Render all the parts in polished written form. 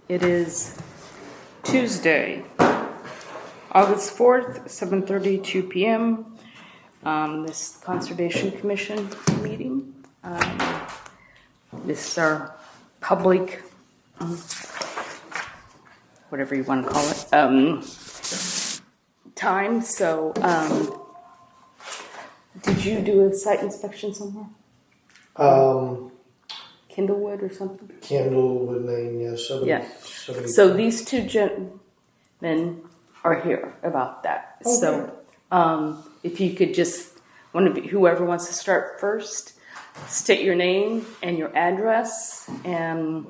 It is Tuesday, August 4th, 7:32 p.m. This Conservation Commission meeting. This is our public, whatever you want to call it, time. So, did you do a site inspection somewhere? Kindlewood or something? Kindlewood Lane, yes. Yeah. So these two gentlemen are here about that. Okay. So if you could just, whoever wants to start first, state your name and your address, and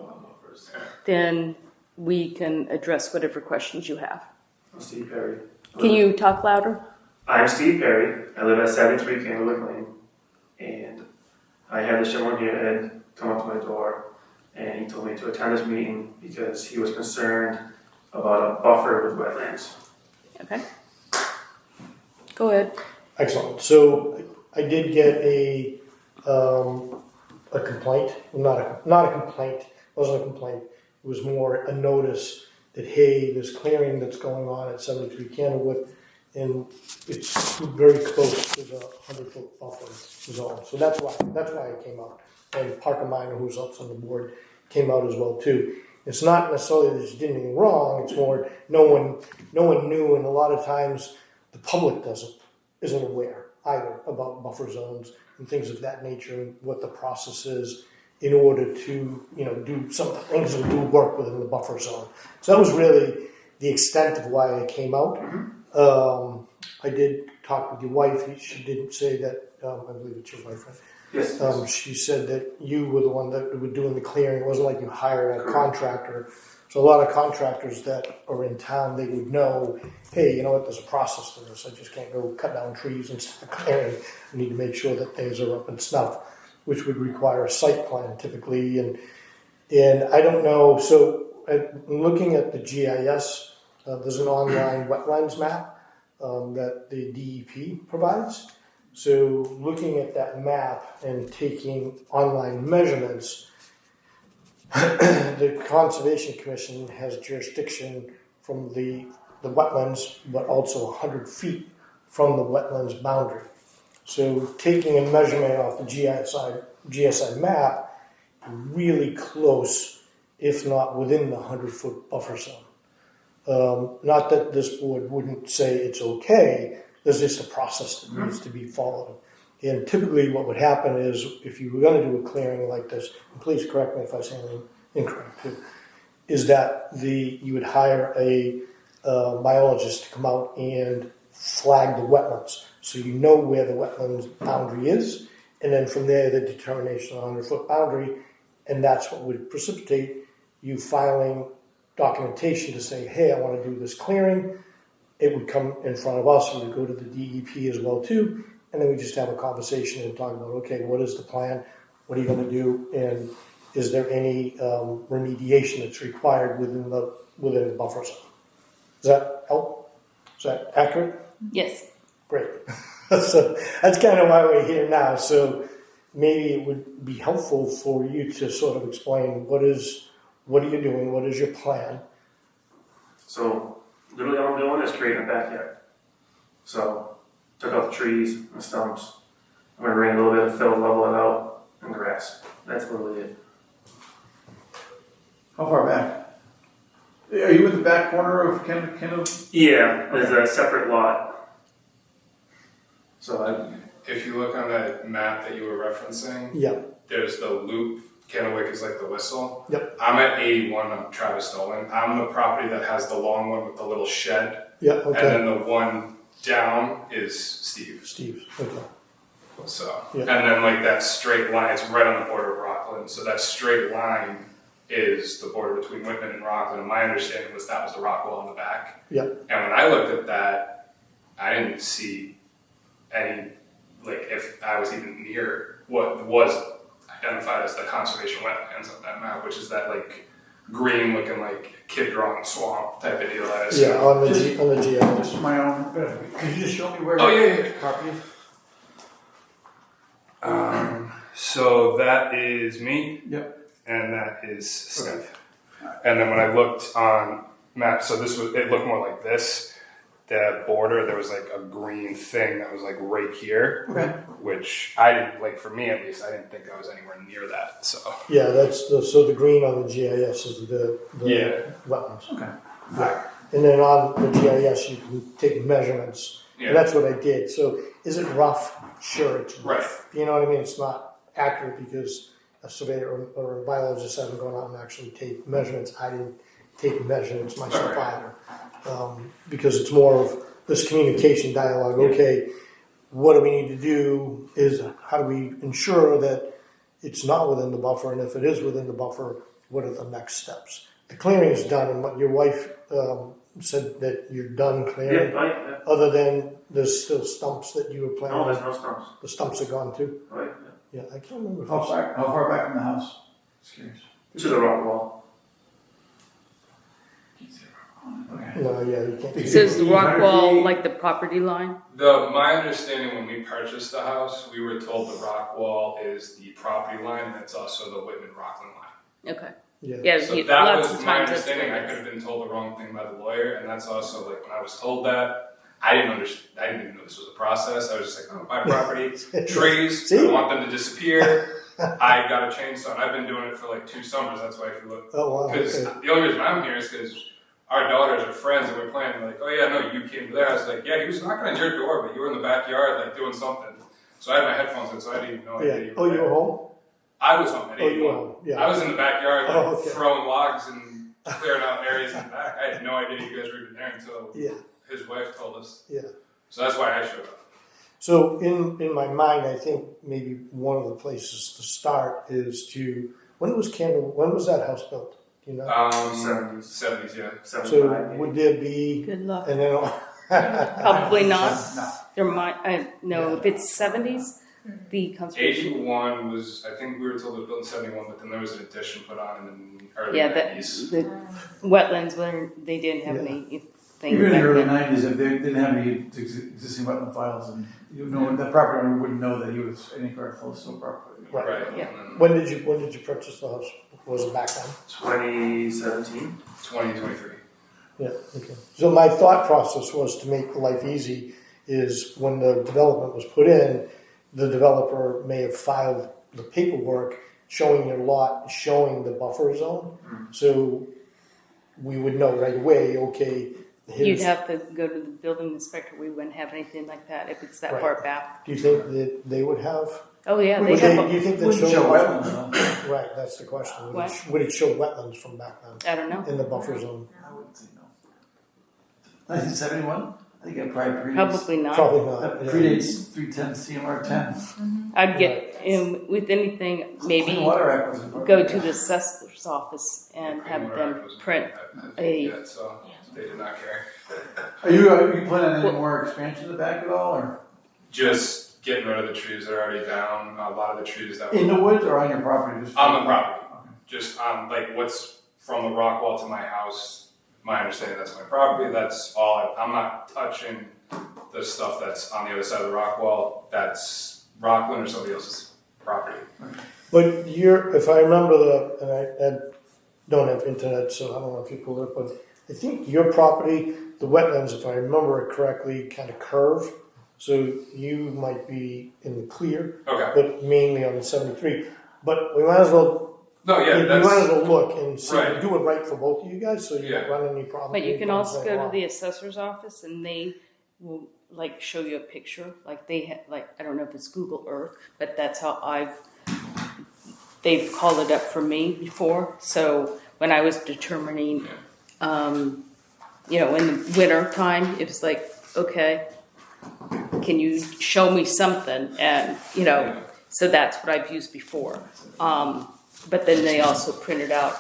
then we can address whatever questions you have. I'm Steve Perry. Can you talk louder? I'm Steve Perry. I live at 73 Candlewood Lane, and I had this gentleman here, Ed, come up to my door, and he told me to attend this meeting because he was concerned about a buffer with wetlands. Okay. Go ahead. Excellent. So I did get a complaint. Not a complaint. It wasn't a complaint. It was more a notice that, hey, there's clearing that's going on at 73 Candlewood, and it's very close to the 100-foot buffer zone. So that's why I came out. And Parker Minor, who's also on the board, came out as well too. It's not necessarily that you did anything wrong. It's more no one knew, and a lot of times the public isn't aware either about buffer zones and things of that nature, and what the process is in order to do some of the things and do work within the buffer zone. So that was really the extent of why I came out. Mm-hmm. I did talk with your wife. She did say that I believe it's your wife, right? Yes. She said that you were the one that were doing the clearing. It wasn't like you hired a contractor. So a lot of contractors that are in town, they would know, hey, you know what, there's a process to this. I just can't go cut down trees and start clearing. I need to make sure that things are up and snuff, which would require a site plan typically. And I don't know. So looking at the GIS, there's an online wetlands map that the DEP provides. So looking at that map and taking online measurements, the Conservation Commission has jurisdiction from the wetlands, but also 100 feet from the wetlands boundary. So taking a measurement off the GSI map, really close, if not within the 100-foot buffer zone. Not that this board wouldn't say it's okay. There's just a process that needs to be followed. And typically what would happen is, if you were going to do a clearing like this, and please correct me if I say anything incorrect too, is that you would hire a biologist to come out and flag the wetlands. So you know where the wetlands boundary is, and then from there the determination on the 100-foot boundary, and that's what would precipitate you filing documentation to say, hey, I want to do this clearing. It would come in front of us, we would go to the DEP as well too, and then we just have a conversation and talk about, okay, what is the plan? What are you going to do? And is there any remediation that's required within the buffer zone? Does that help? Is that accurate? Yes. Great. So that's kind of why we're here now. So maybe it would be helpful for you to sort of explain what are you doing? What is your plan? So literally all I'm doing is creating a backyard. So took out the trees and the stumps. I'm going to bring a little bit of fill, level it out, and grass. That's literally it. How far back? Are you in the back corner of Kendall? Yeah, there's a separate lot. So if you look on that map that you were referencing, Yeah. there's the loop. Kennewick is like the whistle. Yep. I'm at 81 on Travis Stolen. I'm the property that has the long one with the little shed. Yeah. Okay. And then the one down is Steve. Okay. So, Yeah. and then like that straight line, it's right on the border of Rockland. So that straight line is the border between Whitman and Rockland. And my understanding was that was the rock wall in the back. Yeah. And when I looked at that, I didn't see any, like if I was even near what was identified as the conservation wetlands on that map, which is that like green looking like kid drawing swamp type of deal. That is. Yeah, on the GIS. This is my own. Could you just show me where? Oh yeah. the property is? So that is me. Yep. And that is Steve. And then when I looked on maps, so it looked more like this. The border, there was like a green thing that was like right here, Okay. which I didn't, like for me at least, I didn't think I was anywhere near that, so. Yeah, so the green on the GIS is the Yeah. wetlands. Okay. Yeah. And then on the GIS, you can take measurements. Yeah. And that's what I did. So is it rough? Sure, it's rough. Right. You know what I mean? It's not accurate because a surveyor or a biologist hasn't gone out and actually take measurements. I didn't take measurements myself either. Because it's more of this communication dialogue. Okay, what do we need to do is how do we ensure that it's not within the buffer, and if it is within the buffer, what are the next steps? The clearing is done, and what your wife said that you're done clearing. Yeah, right, yeah. Other than there's still stumps that you were planning. No, there's no stumps. The stumps are gone too. Right, Yeah, I can't remember. If How I- far back from the house? Just curious. yeah. To the rock wall. Okay. No, yeah, you can't. So is the rock 100 wall feet. like the property line? My understanding when we purchased the house, we were told the rock wall is the property line and it's also the Whitman Rockland line. Okay. Yeah. Yeah, So you- that lots was of my times that's understanding. what I it could is. have been told the wrong thing by the lawyer, and that's also like when I was told that, I didn't understand. I didn't even know this was a process. I was just like, oh, my property, trees, See? I want them to disappear. I got a chainsaw, and I've been doing it for like 2 summers. That's why if you look, Oh wow. because Okay. the only reason I'm here is because our daughters are friends, and we're playing. Like, oh yeah, no, you came there. I was like, yeah, he was knocking on your door, but you were in the backyard, like doing something. So I had my headphones in, so I didn't even know. Yeah. Oh, you were home. I was home at Oh, you were 81. home. Yeah. I was in the backyard, like, Oh, okay. throwing logs and clearing out areas in the back. I had no idea you guys were even there until Yeah. his wife told us. Yeah. So that's why I showed up. So in my mind, I think maybe one of the places to start is to when was that house built? Do you know? 70s. 70s, yeah. so 75 maybe. would there be Good luck. and then Probably not. No. There might, no, if it's 70s, the conservation. 81 was, I think we were told it was built in 71, but then there was an addition put on in the early Yeah, 90s. the wetlands where they didn't have anything. Even in the back early then. 90s, if they didn't have any existing wetland files, and the property owner wouldn't know that he was anywhere close to a property. Right. Yeah. And then when did you purchase the house? Was it back then? 2017. 2023. Yeah. Okay. So my thought process was to make life easy. Is when the development was put in, the developer may have filed the paperwork showing your lot, showing the buffer zone, so we would know right away. Okay. You'd have to go to the building inspector. We wouldn't have anything like that if it's that Right. far back. Do you think that they would have? Oh yeah, they Would have. do you think that Wouldn't show wetlands though. Right, that's the question. Would, What? would it show wetlands from back then I don't know. in the buffer zone? I wouldn't say no. 1971? I think it probably predates. Probably not. Probably not. That yeah. predates 310 CMR 10. I'd get with anything. Maybe Clean Water Act was important. go to the assessor's office and Clean have Water them Act was print approved a. yet, so they did not care. Are you planning on any more expansion in the back at all, or Just getting rid of the trees that are already down. A lot of the trees that were in the woods, or on your property? Just on the property. Okay. Just like what's from the rock wall to my house. My understanding, that's my property. That's all. I'm not touching the stuff that's on the other side of the rock wall. That's Rockland or somebody else's property. But if I remember and I don't have internet, so I don't know if you pulled it, but I think your property, the wetlands, if I remember it correctly, kind of curve. So you might be in the clear, Okay. but mainly on the 73. But we might as well. No, yeah, we might as that's well look and see, right. do it right for both of you guys, so you Yeah. don't run any problems. But you can also go to the assessor's office and they will like show you a picture. Like they have, like I don't know if it's Google Earth, but that's how they've called it up for me before. So when I was determining, in the winter time, it was like, okay, can you show me something? And so that's what I've used before. But then they also printed out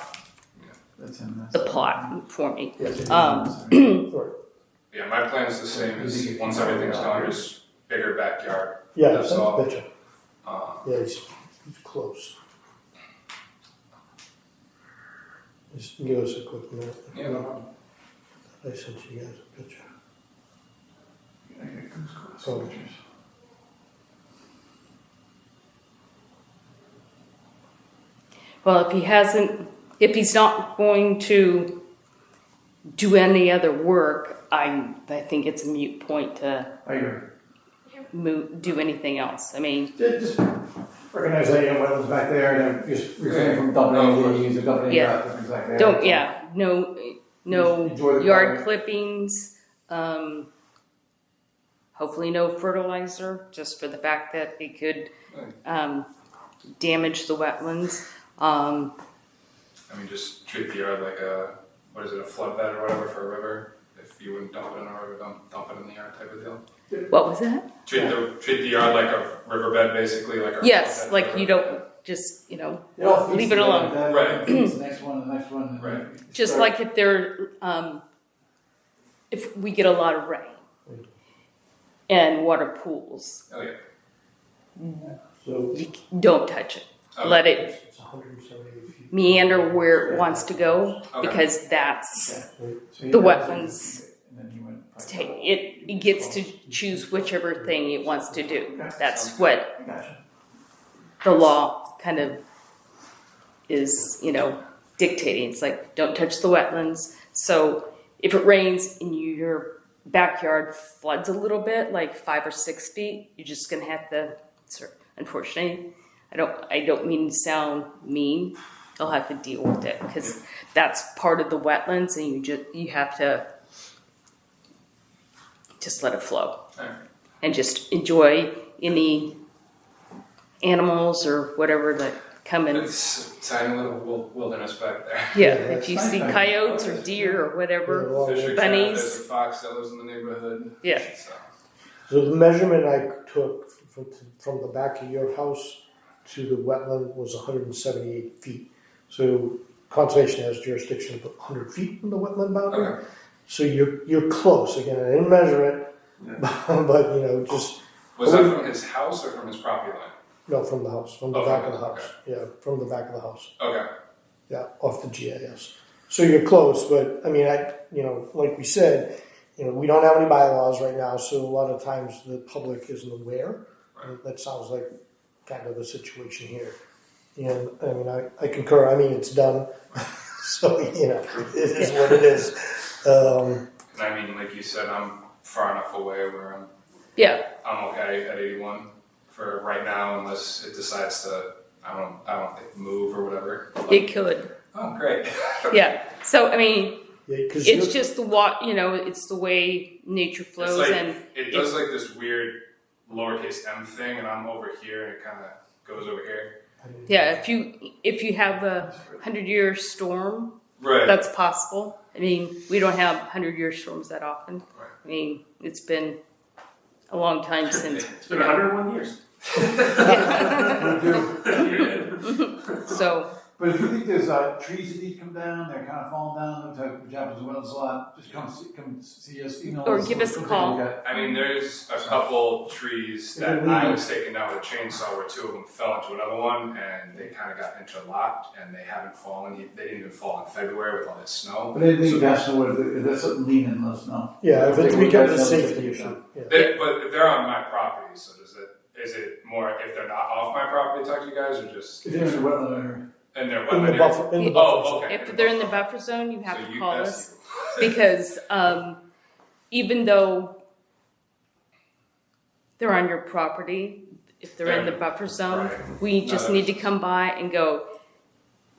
That's him. the plot for me. yeah. My plan is the same. Is once everything's done, just bigger backyard. Yeah, That's send all. a picture. Uh, Yeah, he's close. Just give us a quick minute. yeah, no problem. I sent you guys a picture. Okay, who's Oh. pictures? Well, if he hasn't if he's not going to do any other work, I think it's a moot point to I agree. do anything else. I mean, Just recognize that you have wetlands back there, and just refrain from dumping any leaves or dumping any Yeah. dust and things like that. don't, yeah, no Enjoy the yard quiet. clippings, hopefully no fertilizer, just for the fact that it could, damage the wetlands. I mean, just treat the yard like a, what is it, a flood bed or whatever for a river. If you wouldn't dump it in a river, dump it in the yard type of deal. What was that? Treat the yard like a riverbed, basically, like a Yes, flood bed like for a you river. don't just, It all feeds leave it together, alone. that Right. feeds the next one, the next one. and Right. you just start- like if there, if we get a lot of rain and water pools, Oh yeah. So you don't touch it. Okay. Let it it's 178 feet. meander where it wants to go, Okay. because that's So you the have- wetlands. and then you went- it gets to choose whichever thing it wants to do. That's what Gotcha. the law kind of is, dictating. It's like, don't touch the wetlands. So if it rains and your backyard floods a little bit, like 5 or 6 feet, you're just gonna have to, unfortunately, I don't mean to sound mean, you'll have to deal with it, because that's part of the wetlands, and you have to just let it flow. Alright. And just enjoy any animals or whatever that come in. It's a tiny little wilderness back there. Yeah, Yeah, if you that's see nice. coyotes or deer or whatever. Yeah, Fisher cat, Bunnies. there's a fox that lives in the neighborhood. Yeah. So, So the measurement I took from the back of your house to the wetland was 178 feet. So conservation has jurisdiction of 100 feet from the wetland boundary. okay. So you're close. Again, I didn't measure it, Yeah. but just Was that from his house or from his property line? no, from the house, from the Oh, back from of the the- house. Yeah, from the back of the house. Okay. Yeah, off the GIS. So you're close, but I mean, like we said, we don't have any bylaws right now, so a lot of times the public isn't aware. Right. And that sounds like kind of the situation here. And I mean, I concur. I mean, it's done, so it is what it is. And I mean, like you said, I'm far enough away where I'm okay at 81 for right now, unless it decides to, I don't think, move or whatever. It could. Oh, great. Yeah. So, I mean, Yeah, because it's just it's the way nature flows. It's like, And it does like this weird lowercase m thing, and I'm over here, and it kind of goes over here. yeah, if you have a 100-year storm, Right. that's possible. I mean, we don't have 100-year storms that often. Right. I mean, it's been a long time since. It's been 101 years. So, But if you think there's trees that need to come down, they're kind of falling down, which happens with wetlands a lot, just come see us, email Or us. give us a we'll take call. look at it. I mean, there's a couple trees that I was taking down with a chainsaw where 2 of them fell into another one, and they kind of got interlocked, and they haven't fallen. They didn't even fall in February with all this snow. But anything you guys know, if there's something leaning, let us know. yeah, if We'll it take a look at becomes a it, we'll safety take issue. Yeah. But they're on my property, so is it more if they're not off my property, talk to you guys, or just If there's a wetland area. in their In wetland the area? buffer, in the buffer. Oh, okay. if they're in the buffer zone, you have So to you- call that's us, because even though they're on your property, if they're in the buffer zone, Right. we No, just that need to makes come by and go,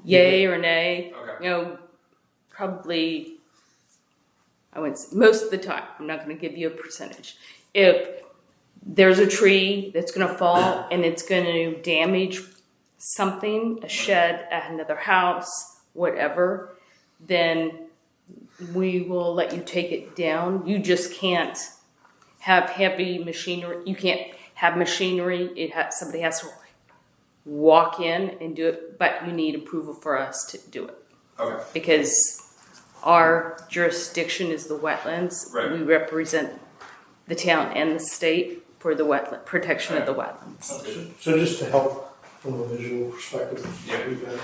yay or nay. Okay. Probably, I wouldn't say, most of the time, I'm not going to give you a percentage. If there's a tree that's going to fall and it's going to damage something, a shed, another house, whatever, then we will let you take it down. You just can't have heavy machinery. You can't have machinery. Somebody has to walk in and do it, but you need approval for us to do it. Okay. Because our jurisdiction is the wetlands. Right. We represent the town and the state for the wetland protection of the wetlands. Okay. So just to help from a visual perspective, Yeah. you guys.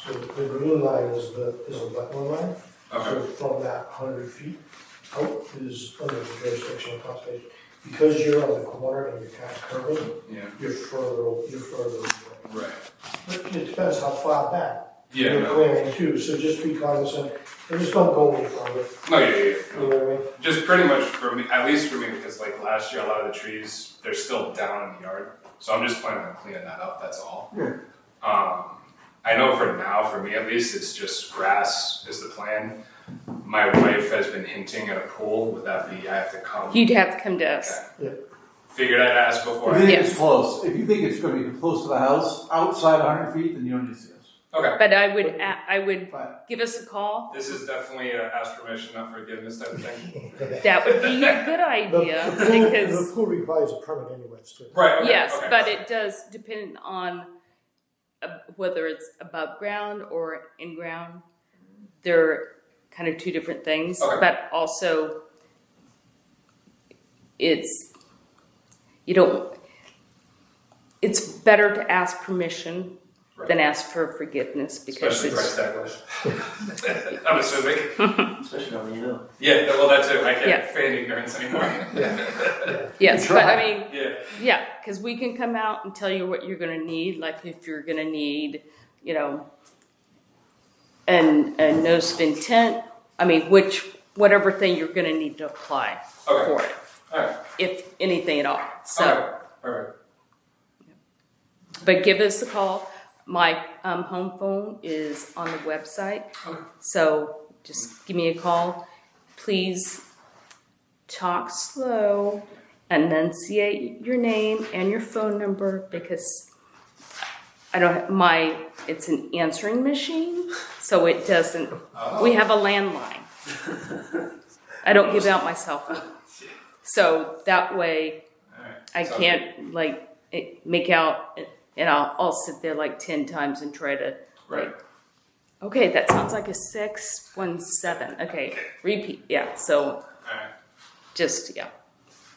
So the green line is a wetland line. Okay. So from that 100 feet out is under the jurisdiction of conservation. Because you're on the corner and you're kind of curving, Yeah. you're further away. Right. But it depends how far back. Yeah, You're no. clearing too, so just be cognizant, and just don't go any farther, No, yeah. you know what I mean? Just pretty much for me, at least for me, because like last year, a lot of the trees, they're still down in the yard. So I'm just planning on cleaning that up, that's all. Yeah. I know for now, for me at least, it's just grass is the plan. My wife has been hinting at a pool. Would that be, I have to come? You'd have to come to us. Yeah. Figured I'd ask before. If you think Yes. it's close, if you think it's gonna be close to the house, outside 100 feet, then you don't need to see us. Okay. But I would But give us a call. This is definitely a ask permission, not forgiveness type of thing. That would be a good idea because The pool requires a permit anyways, too. Right, okay. yes, okay. but it does depend on whether it's above ground or in ground. They're kind of two different things, Okay. but also it's it's better to ask permission than ask for forgiveness because Especially it's price tag. I'm assuming. Especially now when you know. Yeah, well, that's it. I can't Yeah. feign ignorance anymore. yes, but I mean Yeah. yeah, because we can come out and tell you what you're going to need. Like if you're going to need, a notice of intent. I mean, whatever thing you're going to need to apply Okay. for it, All right. if anything at all. So, Okay. All right. but give us a call. My home phone is on the website, so just give me a call. Please talk slow, enunciate your name and your phone number because it's an answering machine, so it doesn't. We have a landline. I don't give out my cell phone, so that way All right. I Sounds can't make out, and I'll sit there like 10 times and try to Right. okay, that sounds like a 617. Okay, repeat. Yeah, so All right. just yeah.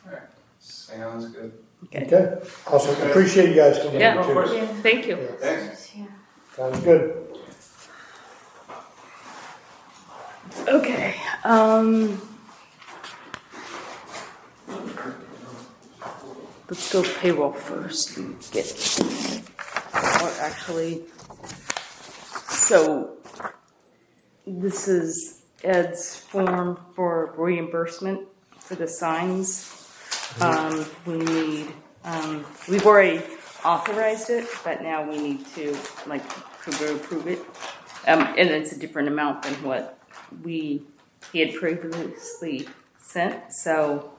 All right. Sounds good. Okay. Okay, awesome, appreciate you guys coming in Yeah. too. course. Thank you. Yeah. Thanks. Sounds good. Okay. Let's go payroll first and or actually, so this is Ed's form for reimbursement for the signs. We need, we've already authorized it, but now we need to approve it. And it's a different amount than what he had previously sent, so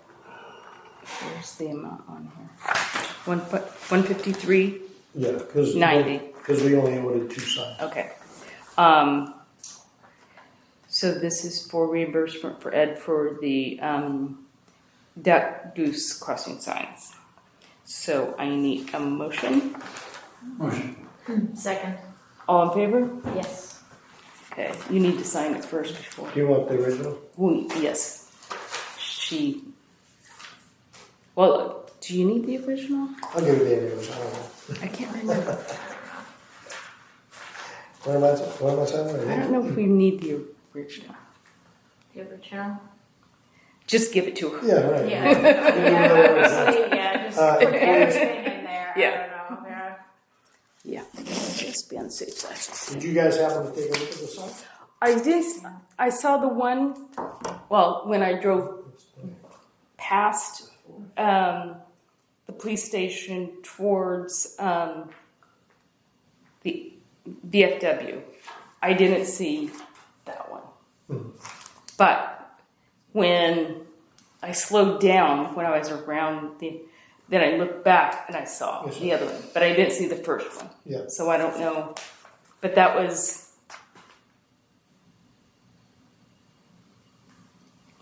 where's the amount on here? 153. Yeah, because 90. Because we only ordered 2 signs. Okay. So this is for reimbursement for Ed for the duck goose crossing signs. So I need a motion. motion. Second. All in favor? Yes. Okay. You need to sign it first before. Do you want the original? Yes. Well, do you need the original? I'll give you the original, I don't know. I can't remember. What am I signing? I don't know if we need the original. The original? Just give it to her. Yeah, right. Yeah. You know the original. Yeah, just Uh, put everything in there. Yeah. I don't know. Yeah. Yeah. Just be on the safe side. Did you guys happen to take a look at the sign? I saw the one, well, when I drove past the police station towards the VFW. I didn't see that one. But when I slowed down, when I was around then I looked back and I saw Yes, the other one. But I didn't see the first one. Yeah. So I don't know. But that was,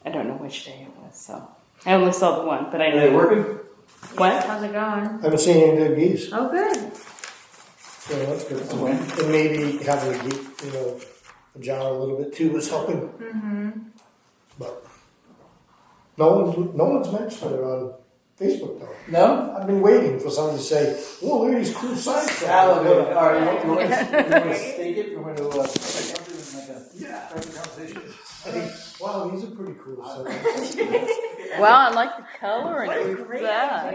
I don't know which day it was, so I only saw the one, but I Are they know. working? What? How's it going? I haven't seen any dead geese, Oh, good. so that's good. Okay. And maybe having a jar a little bit too was helping. Mm-hmm. But no one's mentioned it on Facebook though. No? I've been waiting for somebody to say, "Oh, look at these cool signs." Alan, all right, you want to stake it? You want to say something like a private conversation? Wow, these are pretty cool. So. Wow, I like the color and everything. Wow.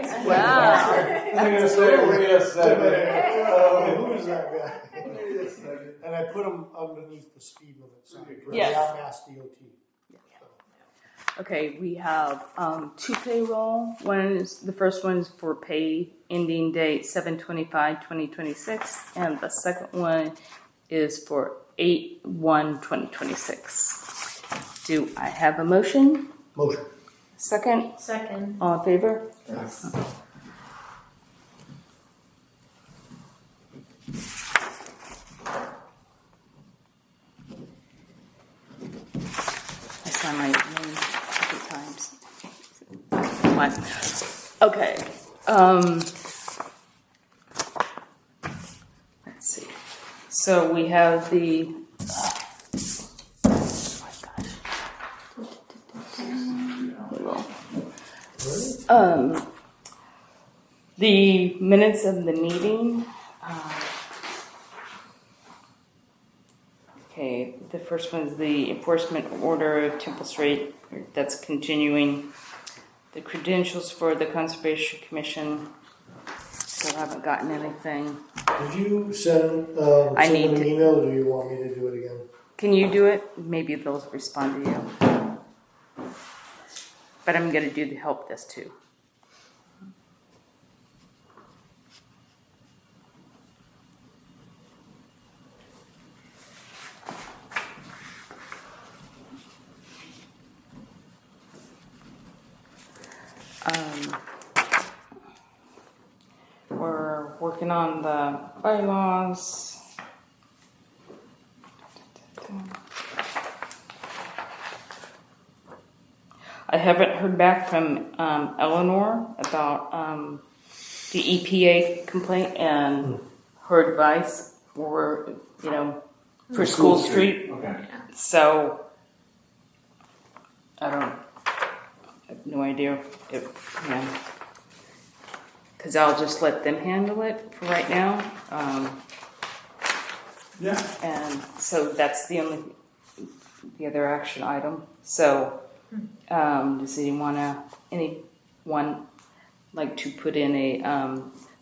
Wait a second. Who is that guy? And I put them underneath the speed limit sign. Yes. They are Mass DOT. Okay, we have two payroll. The first one is for pay ending date 7/25/2026, and the second one is for 8/1/2026. Do I have a motion? Motion. Second? Second. All in favor? Yes. I saw my name a few times. One. Okay. Let's see. So we have the. Oh my gosh. The minutes of the meeting. Okay, the first one is the enforcement order of Temple Street. That's continuing. The credentials for the Conservation Commission. Still haven't gotten anything. Did you send, I send need them an to- email, or do you want me to do it again? Can you do it? Maybe they'll respond to you. But I'm going to do the help desk too. We're working on the bylaws. I haven't heard back from Eleanor about the EPA complaint and her advice for, for School Street. Okay. So, I have no idea if, because I'll just let them handle it for right now. Yeah. And so that's the other action item. So, does anyone like to put in a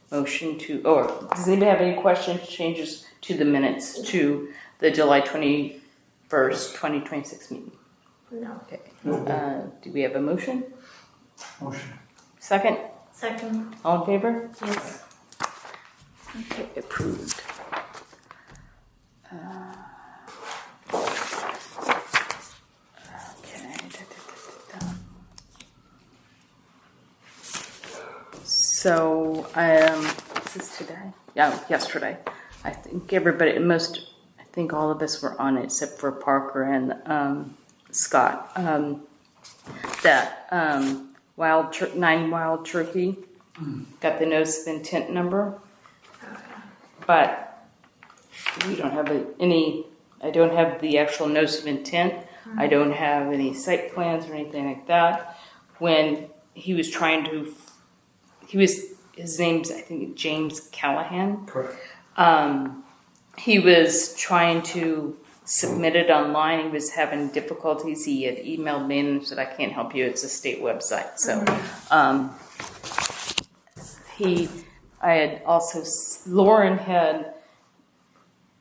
motion to, or does anybody have any questions, changes to the minutes to the July 21st, 2026 meeting? No. Okay. Do we have a motion? Motion. Second? Second. All in favor? Yes. Okay, approved. So, is this today? Yeah, yesterday. I think I think all of us were on it except for Parker and Scott. That 9 Wild Turkey got the notice of intent number, but we don't have I don't have the actual notice of intent. I don't have any site plans or anything like that. When he was trying to, his name's, I think, James Callahan. Correct. He was trying to submit it online. He was having difficulties. He had emailed me and said, I can't help you. It's a state website. So, Lauren had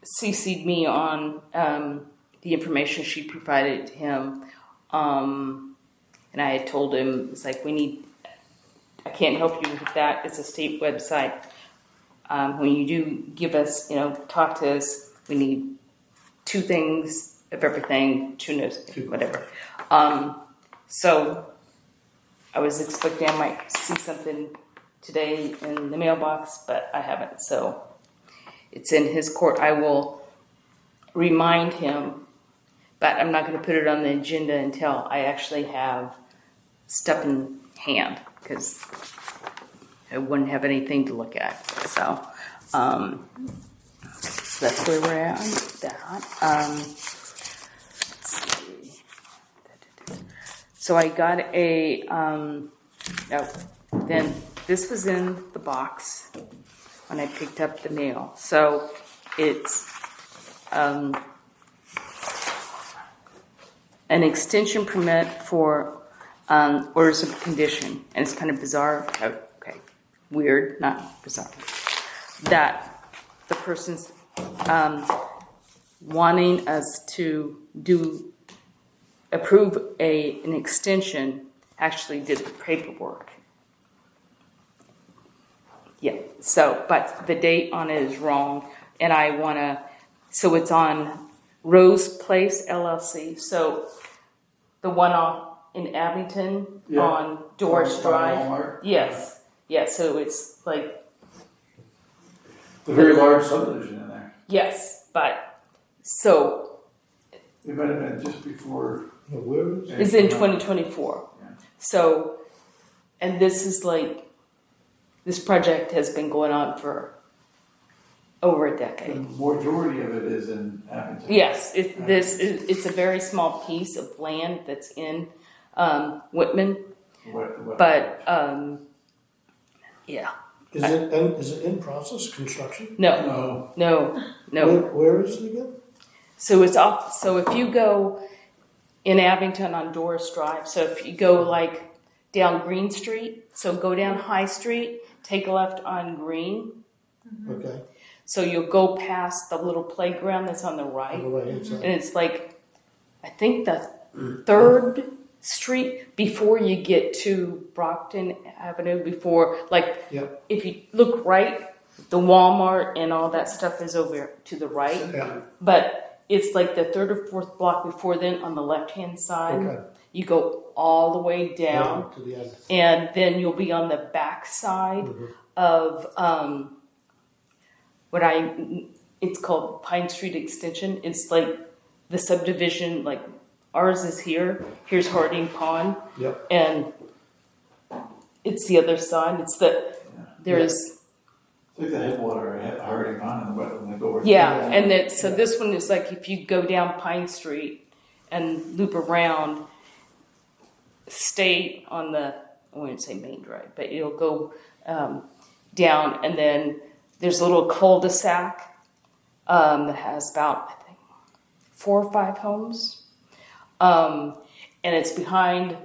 CC'd me on the information she provided to him. And I had told him, it's like, I can't help you with that. It's a state website. When you do give us, talk to us, we need 2 things of everything, 2 notes, whatever. So I was expecting I might see something today in the mailbox, but I haven't. So it's in his court. I will remind him, but I'm not going to put it on the agenda until I actually have stuff in hand, because I wouldn't have anything to look at. So, so that's where we're at on that. Let's see. So I got then this was in the box when I picked up the mail. So it's an extension permit for orders of condition, and it's kind of bizarre. Okay, weird, not bizarre. That the person's wanting us to approve an extension, actually did the paperwork. Yeah, so, but the date on it is wrong, and I wanna, so it's on Rose Place LLC, so the one off in Abington Yeah. on Doris By Drive. Walmart? Yes, yeah, so it's like, It's a very large subdivision in there. yes, but, so, It might have been just before. Where is it? it's in 2024. Yeah. So, and this is like, this project has been going on for over a The decade. majority of it is in Abington. Yes, it's a very small piece of land that's in Whitman, What- but yeah, Is it in process, construction? no, No. Where is it again? So it's off. So if you go in Abington on Doris Drive, so if you go like down Green Street, so go down High Street, take a left on Green. Okay, So you'll go past the little playground that's on the right. on the right hand And side. it's like, I think the 3rd Street before you get to Brockton Avenue, before, like, Yep. if you look right, the Walmart and all that stuff is over to the right. Yeah, But it's like the 3rd or 4th block before then on the left-hand side. okay. You go all the way down, To the end. and then you'll be on the back side of it's called Pine Street Extension. It's like the subdivision, like ours is here. Here's Harding Pond, Yep. and it's the other side. There's It's like the headwater at Harding Pond and the wetland. They go over. yeah, and then so this one is like if you go down Pine Street and loop around, stay on the, I wouldn't say main drive, but you'll go down, and then there's a little cul-de-sac that has about, I think, 4 or 5 homes, and it's behind,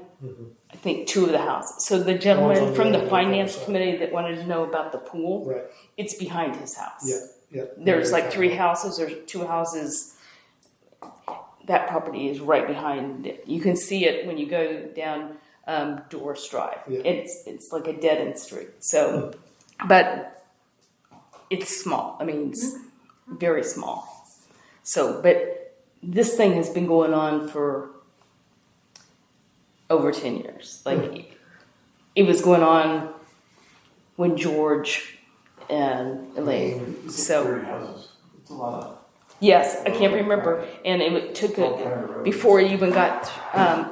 I think, 2 of the houses. So the Oh, gentleman it's on from the the other finance cul-de-sac. committee that wanted to know about the pool, Right, it's behind his house. yeah, yeah. There's like 3 houses or 2 houses. That property is right behind it. You can see it when you go down Doris Drive. Yeah. It's like a dead end street. So, but it's small. I mean, it's very small. So, but this thing has been going on for over 10 years. Like it was going on when George and Elaine. It's So. 30 houses. It's a lot of. Yes, I can't remember, and it took it before it even got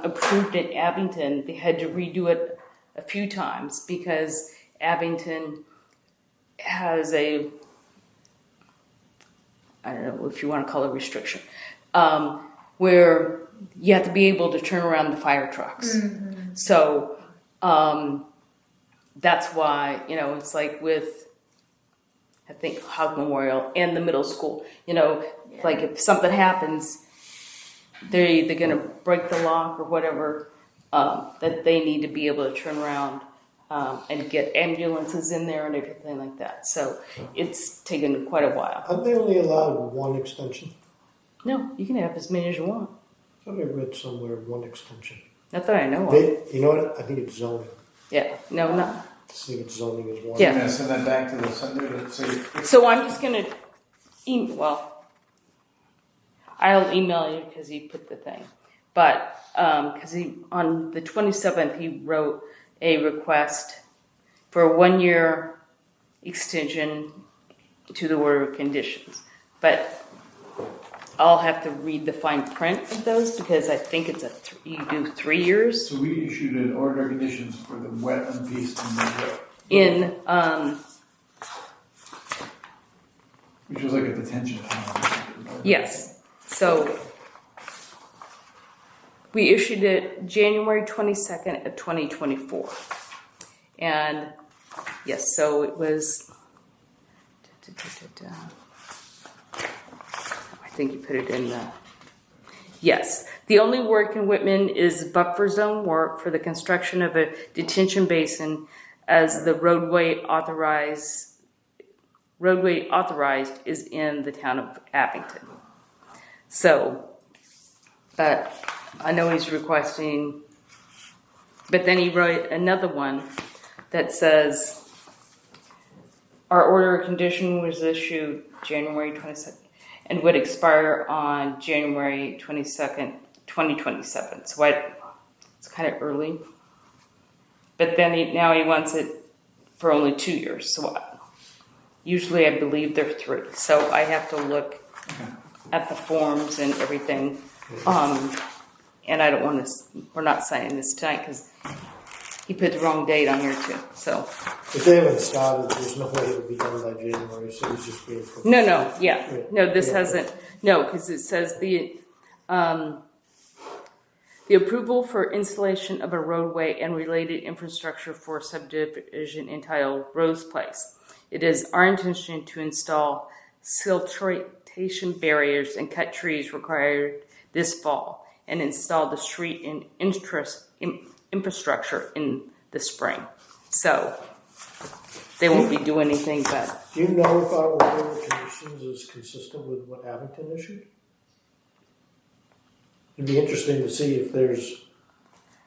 approved in Abington. They had to redo it a few times because Abington has a, I don't know if you want to call it restriction, where you have to be able to turn around the fire trucks. So that's why, it's like with, I think, Hog Memorial and the middle school, like if something happens, they're either going to break the lock or whatever, that they need to be able to turn around and get ambulances in there and everything like that. So it's taken quite a while. Aren't they only allowed one extension? No, you can have as many as you want. I thought I read somewhere one extension. Not that I know of. You know what? I think it's zoning. Yeah, no, not. I think it's zoning is one. Yeah. I'm gonna send that back to the Sunday to say. So I'm just going to I'll email you because he put the thing. But because on the 27th, he wrote a request for a 1-year extension to the order of conditions. But I'll have to read the fine print of those because I think it's you do 3 years. So we issued an order of conditions for the wetland piece which was like a detention pond. Yes. So we issued it January 22nd of 2024. And yes, so it was, I think you put it in the, yes. The only work in Whitman is buffer zone work for the construction of a detention basin as the roadway authorized is in the town of Abington. So, but I know he's requesting, but then he wrote another one that says, our order of condition was issued January 22nd and would expire on January 22nd, 2027. So it's kind of early. But then now he wants it for only 2 years. So usually I believe they're 3. So I have to look at the forms and everything. And I don't want to, we're not signing this tonight because he put the wrong date on here too. So. If they haven't started, there's no way it'll be done by January, so it's just being. No, no, this hasn't, no, because it says the approval for installation of a roadway and related infrastructure for subdivision entitled Rose Place. It is our intention to install siltation barriers and cut trees required this fall and install the street and infrastructure in the spring. So they won't be doing anything, but. Do you know if our order of conditions is consistent with what Abington issued? It'd be interesting to see if there's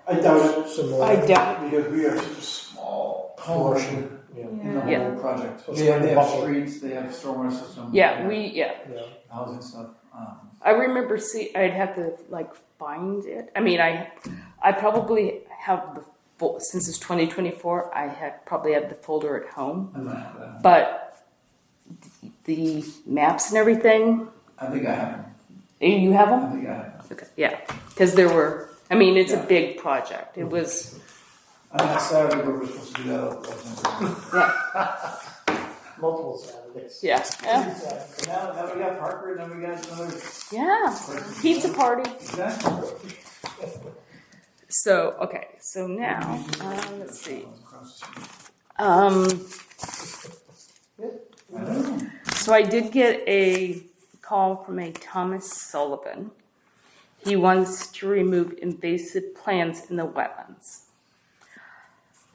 I doubt it. similar. I doubt it. Because we are such a small Portion. in the Yeah. whole project. So They have buffer. streets, they have stormwater system. Yeah, they Yeah. have housing stuff. I remember I'd have to like find it. I mean, I probably have the full, since it's 2024, probably have the folder at home. I might have that. But the maps and everything, I think I have them. you have I them? think I have them. Okay, yeah, because there were. I mean, it's Yeah. a big project. It was. On that Saturday, we were supposed to do that. Multiple Saturdays. Yeah, yeah, Now we got Parker, then we got another. yeah. Pizza party. Exactly. So okay, so now let's see. I don't know. So I did get a call from a Thomas Sullivan. He wants to remove invasive plants in the wetlands.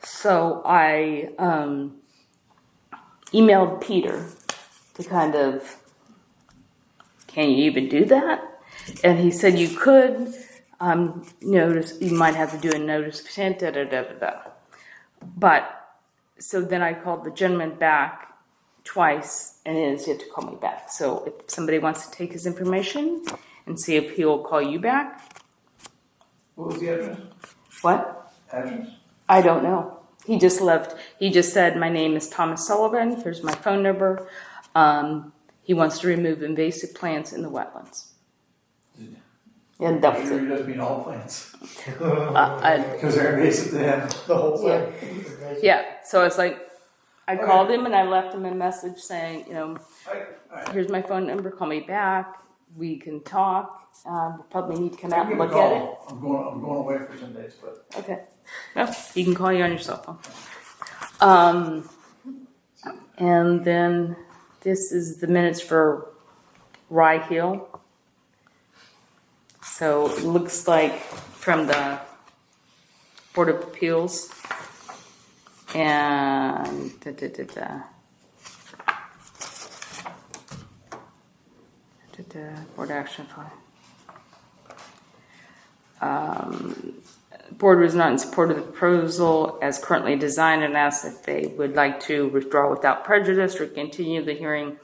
So I emailed Peter to kind of, can you even do that? And he said you could. Notice you might have to do a notice of intent. Da da da da da. But so then I called the gentleman back twice, and he has yet to call me back. So if somebody wants to take his information and see if he'll call you back. What was the address? What? Address? I don't know. He just left. He just said, my name is Thomas Sullivan. Here's my phone number. He wants to remove invasive plants in the wetlands. And that was Sure, it. he doesn't mean all plants. I- Because they're invasive to him. The whole thing. yeah. So it's like, I called him and I left him a message saying, Alright. here's my phone number. Call me back. We can talk. We'll probably need to come I out can and give a look at it. call. I'm going away for 10 days, but Okay. Well, he can call you on your cell phone. And then this is the minutes for Rye Hill. So it looks like from the Board of Appeals and Board Action File. Board was not in support of the proposal as currently designed and asked if they would like to withdraw without prejudice or continue the hearing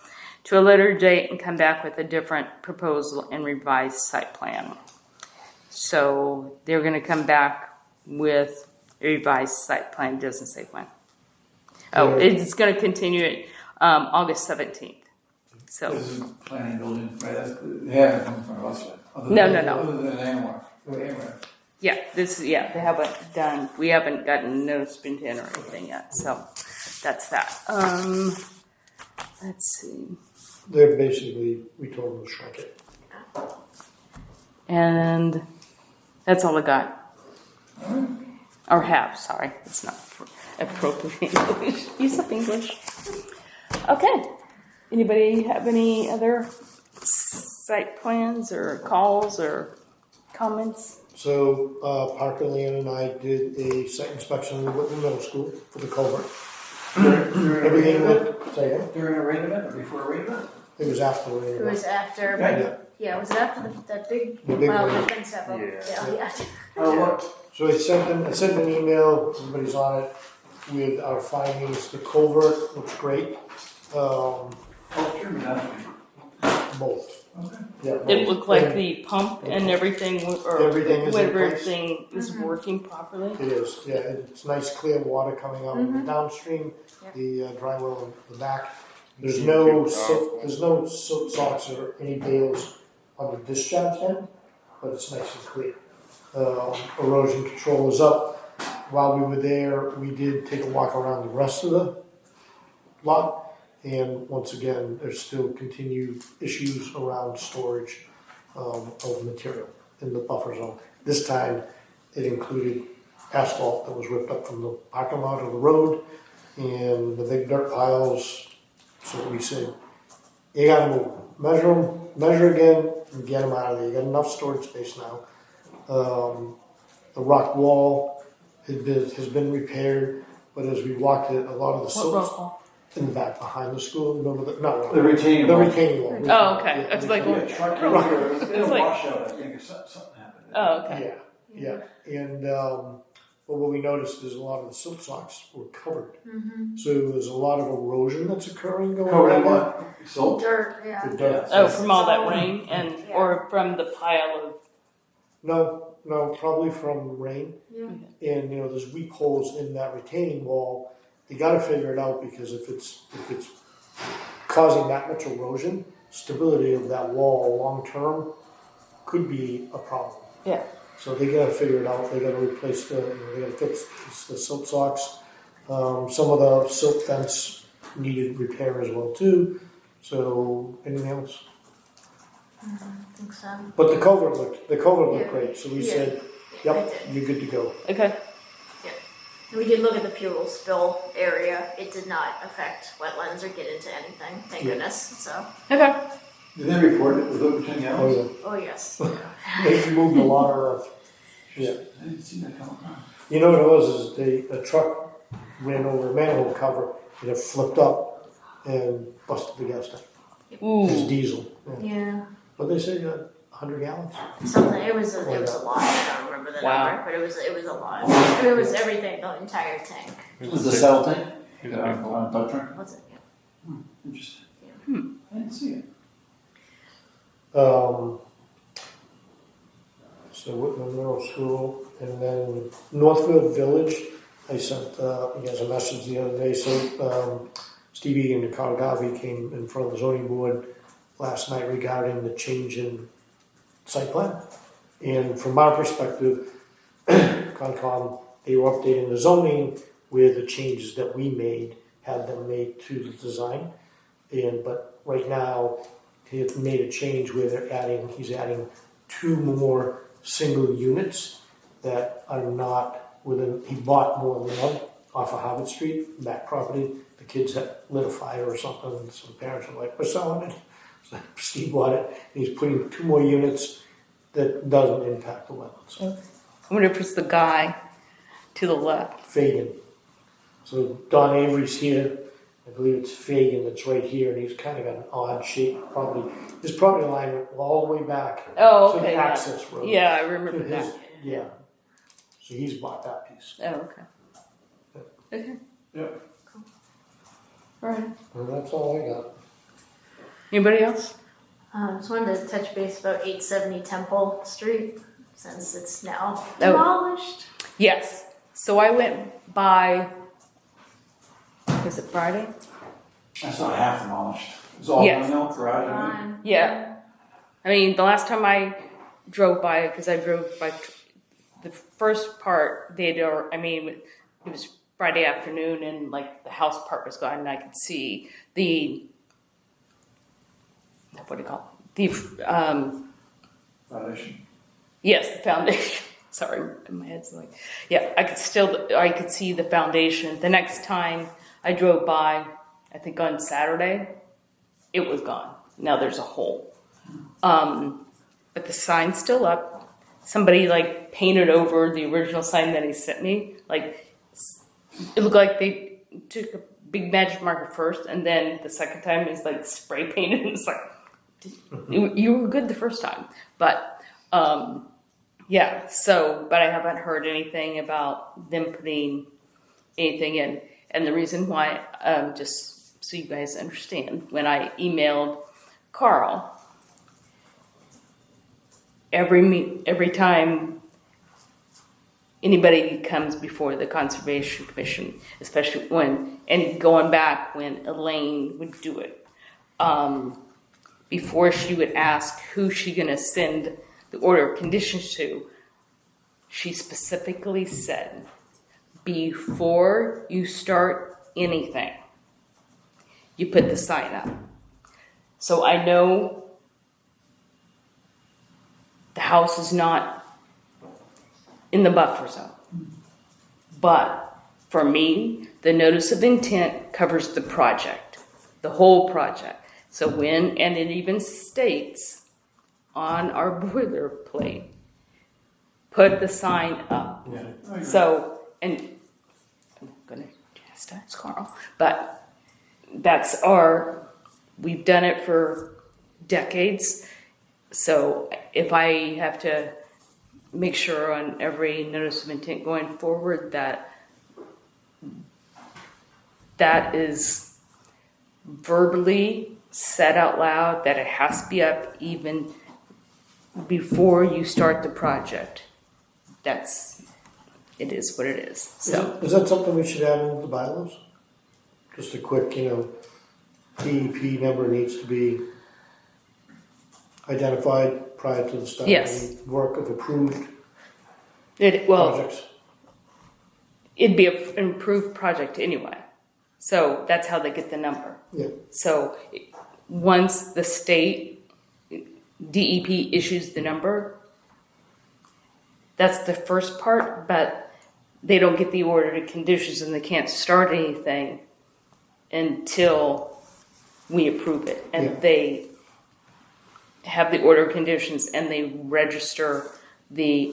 to a later date and come back with a different proposal and revised site plan. So they're going to come back with a revised site plan. It doesn't say when. Oh, it's going to continue at August 17th. So this is planning building, right? They haven't come in front of us yet. No. Other than Anwar. yeah, they haven't done. We haven't gotten notice of intent or anything yet. So that's that. Let's see. They're basically, we told them to shrink it. And that's all I got. Or have, sorry. It's not appropriate English. Use of English. Okay. Anybody have any other site plans or calls or comments? So Parker, Leanne, and I did a site inspection in Whitman Middle School for the culvert. Everything looked, say again? During a rain event or before a rain event? It was after the rain It event. was after, Yeah. but Yeah, was it after that big, The big well, one. there's been several. Yeah. Yeah. Oh, look. So I sent an email, everybody's on it, with our findings. The culvert looks great. Oh, sure, Both. okay. Yeah. It both. looked like And the pump and everything, or Everything is in whatever place. thing is working properly. It is, yeah, it's nice clear water coming out of the downstream, Yep. the dry well in the back. There's no silt socks or any bales on the discharge end, but it's nice and clear. Erosion control is up. While we were there, we did take a walk around the rest of the lot, and once again, there's still continued issues around storage of material in the buffer zone. This time, it included asphalt that was ripped up from the parking lot of the road, and the big dirt piles. So we said, you gotta move them. Measure again, and get them out of there. You got enough storage space now. The rock wall has been repaired, but as we walked it, a lot of the What silts rock wall? in the back behind the school. Remember the not The retaining the wall. retaining wall. Oh, okay. Yeah, It's like, Yeah, truck drove through, it was in a It's like- washout, I think, or something happened. oh, okay. Yeah. And but what we noticed is a lot of the silt socks were covered. So there's a lot of erosion that's occurring going Covered on in there. what? Salt? Dirt, yeah. The dirt. Oh, from all that So- rain and, Yeah. or from the pile of, No, probably from rain. Yeah. And there's weak holes in that retaining wall. You got to figure it out because if it's causing that much erosion, stability of that wall long term could be a problem. yeah. So they got to figure it out. They got to replace they got to fix the silt socks. Some of the silt fence needed repair as well too. So anything else? I think so. But the culvert looked Yeah. great. So we Yeah. said, Yeah, yep, it did. you're good to go. Okay. And we did look at the fuel spill area. It did not affect wetlands or get into anything, thank Yeah. goodness. So, Okay. Did they report it with over 10 Oh gallons? yeah, oh yes. they moved a lot of earth. Yeah. I didn't see that coming. You know what it was? Is a truck ran over a manhole cover and it flipped up and busted the gas tank. It's Ooh. diesel. Yeah. Yeah. What they say? 100 gallons. Something. It was a lot. I don't remember the Wow. number, but it was a lot. I mean, it was everything, the entire tank. Was the saddle tank? On a tow truck? What's it? Yeah. Interesting. Yeah. I didn't see it. So Whitman Middle School, and then Northfield Village. I sent you guys a message the other day. So Steve Egan and Carl Garvey came in front of the zoning board last night regarding the change in site plan. And from our perspective, Concom, they were updating the zoning with the changes that we made, had them made to the design. But right now, he had made a change where he's adding 2 more single units that are not within, he bought more land off of Harvard Street, back property. The kids had lit a fire or something, and some parents were like, we're selling it. So Steve bought it, and he's putting 2 more units that doesn't impact the wetlands. I wonder if it's the guy to the left. Fagan. So Don Avery's here. I believe it's Fagan that's right here, and he's kind of got an odd shape. Probably his property line went all the way back Oh, to okay. the Yeah. access road. Yeah, I To remember his- that. Yeah. So he's bought that piece. Oh, okay. Okay. Yep. All right. And that's all I got. Anybody else? Just wanted to touch base about 870 Temple Street since it's now Oh. demolished. Yes. So I went by, was it Friday? I saw half demolished. It was all Yes. one garage, I think. Yeah. I mean, the last time I drove by, because I drove by the first part, it was Friday afternoon and like the house part was gone and I could see what do you call it? Foundation. Yes, the foundation. Sorry, my head's like, yeah, I could see the foundation. The next time I drove by, I think on Saturday, it was gone. Now there's a hole. But the sign's still up. Somebody like painted over the original sign that he sent me. Like, it looked like they took a big magic marker first, and then the second time is like spray painted. And it's like, You were good the first time, but yeah. So, but I haven't heard anything about them putting anything in. And the reason why, just so you guys understand, when I emailed Carl, every time anybody comes before the Conservation Commission, especially and going back when Elaine would do it, before she would ask who she gonna send the order of conditions to, she specifically said, before you start anything, you put the sign up. So I know the house is not in the buffer zone. But for me, the notice of intent covers the project, the whole project. So and it even states on our boilerplate, put the sign up. Yeah. So, and I'm gonna chastise Carl, but we've done it for decades. So if I have to make sure on every notice of intent going forward that is verbally said out loud, that it has to be up even before you start the project. It is what it is. So Is that something we should add into the bylaws? Just a quick, DEP number needs to be identified prior to the start Yes. of the work of approved it'd projects. be an improved project anyway. So that's how they get the number. Yeah. So once the state DEP issues the number, that's the first part, but they don't get the order to conditions and they can't start anything until we approve it. And Yeah. they have the order of conditions and they register they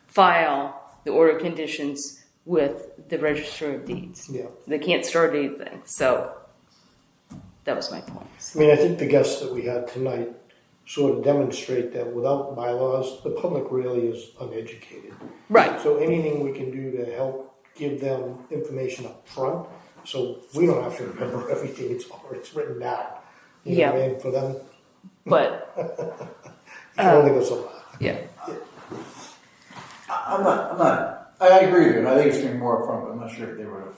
file the order of conditions with the Register of Deeds. Yeah. They can't start anything. So that was my point. I mean, I think the guests that we had tonight sort of demonstrate that without bylaws, the public really is uneducated. Right. So anything we can do to help give them information up front, so we don't have to remember everything, it's written down. You know what I mean? For them, But you can only go so far. yeah. I'm not, I agree with you, and I think it's being more upfront, but I'm not sure if they would have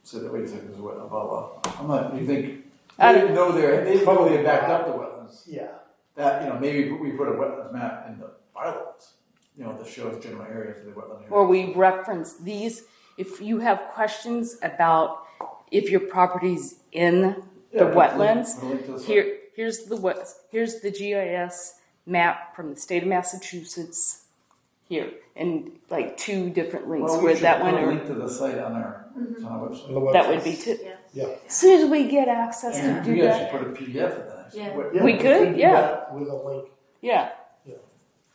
said that, wait a second, this is what, blah, blah. You think, they didn't know they probably had backed up the wetlands. Yeah. That, maybe we put a wetlands map in the bylaws, that shows general areas of the wetland area. Or we reference these. If you have questions about if your property's in the wetlands, Put a link to the site. here's the GIS map from the state of Massachusetts. Here, and like 2 different links. Well, we where should that put one a or link to the site on our website. On the website. that would be too. Yeah. Yeah. As soon as we get access Yeah. to do We that, actually put a PDF of that. Yeah. Yeah, We could, do yeah. that with a link. yeah,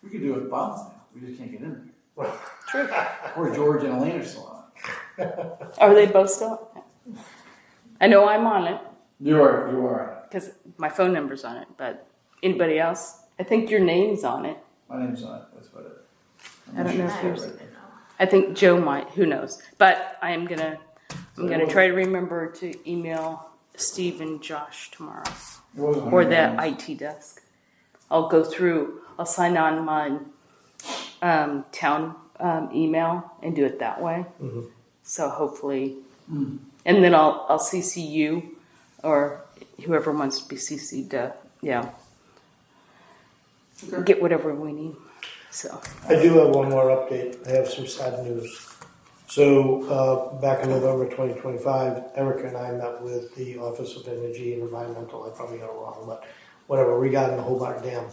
We could do it with bonds now. We just can't get in there. true. Or George and Elaine are still on it. Are they both still? I know I'm on it You are. because my phone number's on it. But anybody else? I think your name's on it. My name's on it. That's about it. I don't know if I don't yours. even know. I think Joe might. Who knows? But I'm gonna try to remember to email Steve and Josh tomorrow, It wasn't or on the your IT desk. I'll go through. I'll sign on my town email and do it that way. Mm-hmm. So hopefully, and then I'll CC you or whoever wants to be CC'd to get whatever we need. So I do have one more update. I have some sad news. So back in November 2025, Erica and I met with the Office of Energy and Environmental. I probably got it wrong, but whatever, regarding the Hobart Dam.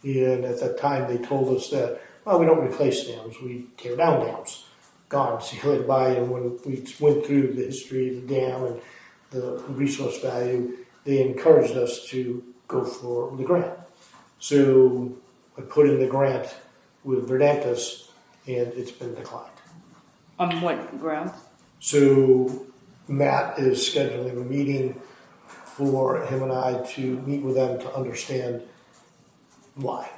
And at that time, they told us that, well, we don't replace dams, we tear down dams. Gone, see you later, bye. And when we went through the history of the dam and the resource value, they encouraged us to go for the grant. So I put in the grant with Verdantis, and it's been declined. on what ground? So Matt is scheduling a meeting for him and I to meet with them to understand why.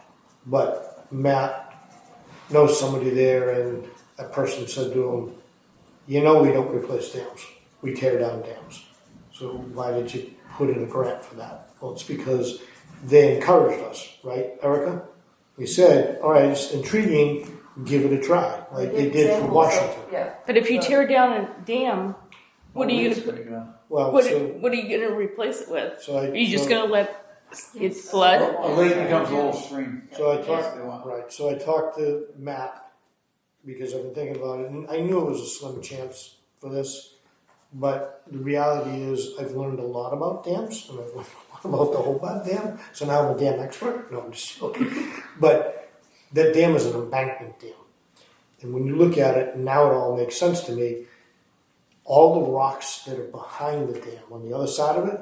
But Matt knows somebody there, and that person said to him, "You know, we don't replace dams. We tear down dams. So why did you put in a grant for that?" Well, it's because they encouraged us, right, Erica? We said, "All right, it's intriguing. Give it a try," like they did for Washington. Yeah. But if you tear down a dam, what are you gonna put? Well, What so, are you gonna replace it with? so I Are you just so- gonna let it flood? A lake becomes a little stream. So I Yes, talked, they want. right, so I talked to Matt, because I've been thinking about it, and I knew it was a slim chance for this, but the reality is I've learned a lot about dams, and I've learned a lot about the Hobart Dam, so now I'm a dam expert. No, I'm just joking. But that dam is an embankment dam. And when you look at it, now it all makes sense to me. All the rocks that are behind the dam, on the other side of it,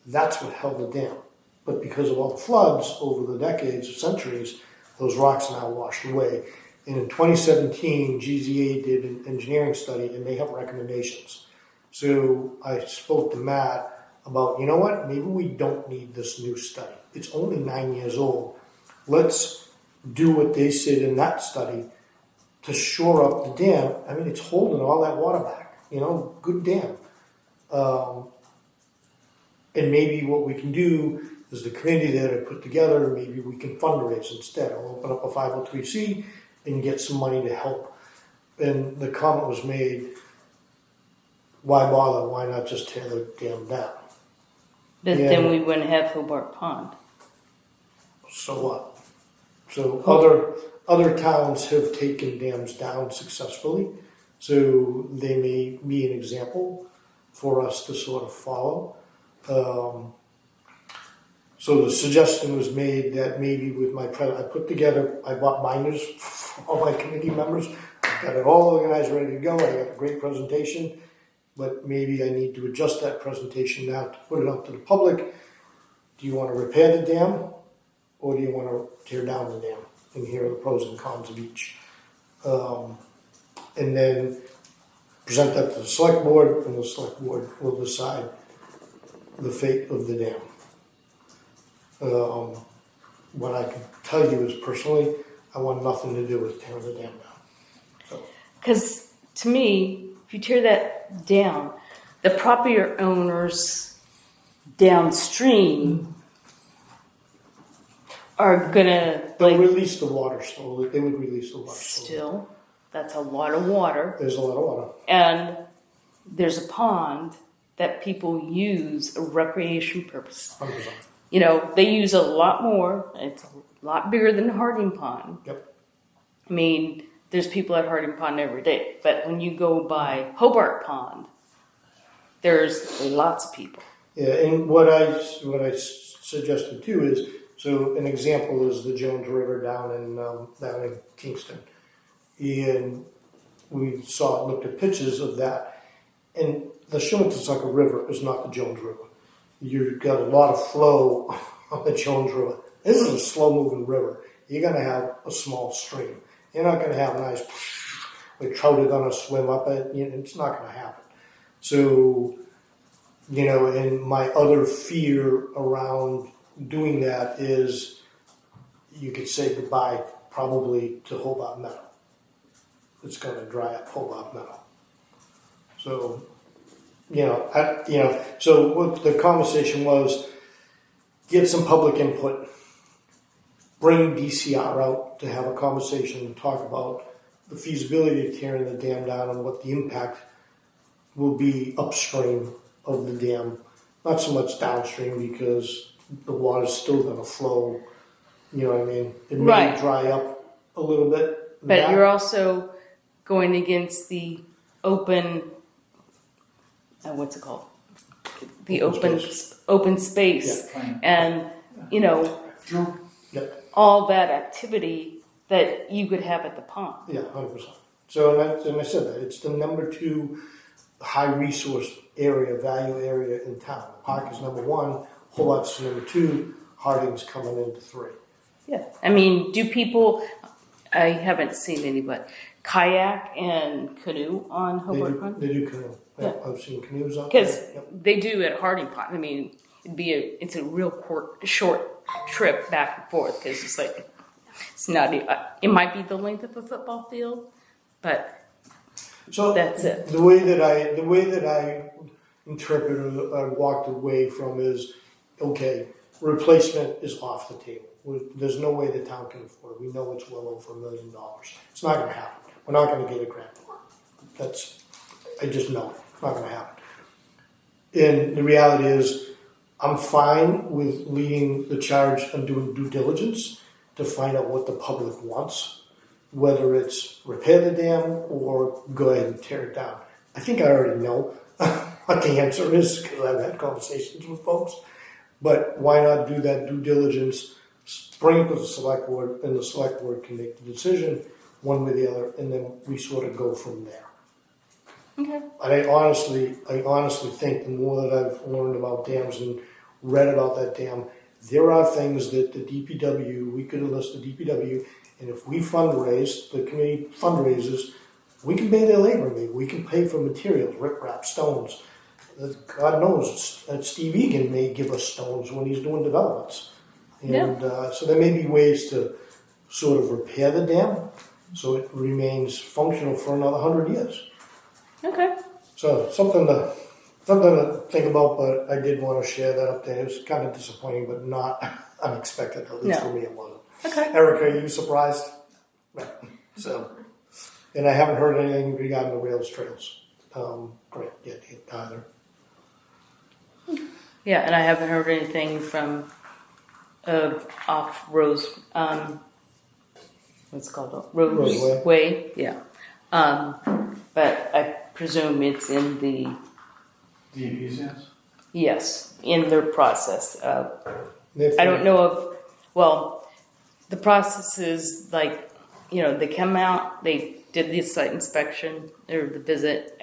that's what held the dam. But because of all the floods over the decades or centuries, those rocks now washed away. And in 2017, GZA did an engineering study, and they have recommendations. So I spoke to Matt about, you know what, maybe we don't need this new study. It's only 9 years old. Let's do what they said in that study to shore up the dam. I mean, it's holding all that water back, good dam. And maybe what we can do is the committee that I put together, maybe we can fundraise instead. I'll open up a 503c and get some money to help. And the comment was made, why bother? Why not just tear the dam down? But Yeah. then we wouldn't have Hobart Pond. So what? So other towns have taken dams down successfully, so they may be an example for us to sort of follow. So the suggestion was made that maybe with I bought binders for all my committee members, got it all organized, ready to go. I got a great presentation, but maybe I need to adjust that presentation now to put it out to the public. Do you want to repair the dam, or do you want to tear down the dam? And here are the pros and cons of each. And then present that to the select board, and the select board will decide the fate of the dam. What I can tell you is personally, I want nothing to do with tearing the dam down. So, Because to me, if you tear that down, the property owners downstream are gonna they'll release the water slowly. They would release the water slowly. still. That's a lot of water, There's a lot of water. and there's a pond that people use a recreation purpose. 100%. They use a lot more. It's a lot bigger than Harding Pond. Yep. I mean, there's people at Harding Pond every day, but when you go by Hobart Pond, there's lots of people. Yeah, and what I suggested too is, so an example is the Jones River down in Kingston, and we looked at pictures of that, and the Shumatasucker River is not the Jones River. You've got a lot of flow on the Jones River. This is a slow-moving river. You're going to have a small stream. You're not going to have a nice where trout are going to swim up it. It's not going to happen. So, and my other fear around doing that is you could say goodbye probably to Hobart Meadow. It's going to dry up Hobart Meadow. So, so what the conversation was, get some public input, bring DCR out to have a conversation and talk about the feasibility of tearing the dam down and what the impact will be upstream of the dam. Not so much downstream because the water's still going to flow. You know what I mean? It may Right. dry up a little bit. But you're also going against the open, what's it called? The open space. Yeah. And, True. Yep. all that activity that you could have at the pond. Yeah, 100%. So, and I said that it's the number 2 high resource value area in town. The park is number 1, Hobart's number 2, Harding's coming into 3. Yeah. I mean, do people, I haven't seen any, but kayak and canoe on Hobart Pond? They do canoe. Yeah. I've seen canoes out there. Because Yep. they do at Harding Pond. I mean, it's a real short trip back and forth because it's like, it's not, it might be the length of a football field, but So that's it. The way that I interpreted or walked away from is, okay, replacement is off the table. There's no way the town can afford it. We know it's well over $1 million. It's not going to happen. We're not going to get a grant for it. I just know it's not going to happen. And the reality is, I'm fine with leading the charge and doing due diligence to find out what the public wants, whether it's repair the dam or go ahead and tear it down. I think I already know what the answer is because I've had conversations with folks. But why not do that due diligence, bring it to the select board, and the select board can make the decision one way or the other, and then we sort of go from there. Okay. I honestly think the more that I've learned about dams and read about that dam, there are things that the DPW, we could enlist the DPW, and if we fundraise, the community fundraises, we can pay their labor, maybe. We can pay for materials, riprap, stones. God knows, Steve Egan may give us stones when he's doing developments. And so there may be ways to sort of repair the dam so it remains functional for another 100 years. Okay. So something to think about, but I did want to share that up there. It was kind of disappointing, but not unexpected. At least for me, it wasn't. Okay. Eric, are you surprised? No. So, and I haven't heard anything regarding the rails trails. Great, yet either. Yeah, and I haven't heard anything from off Rose. What's it called? Roseway. Way. Yeah. But I presume it's in the DEP's hands? yes, in their process. If- I don't know if, well, the process is like, they come out, they did the site inspection or the visit.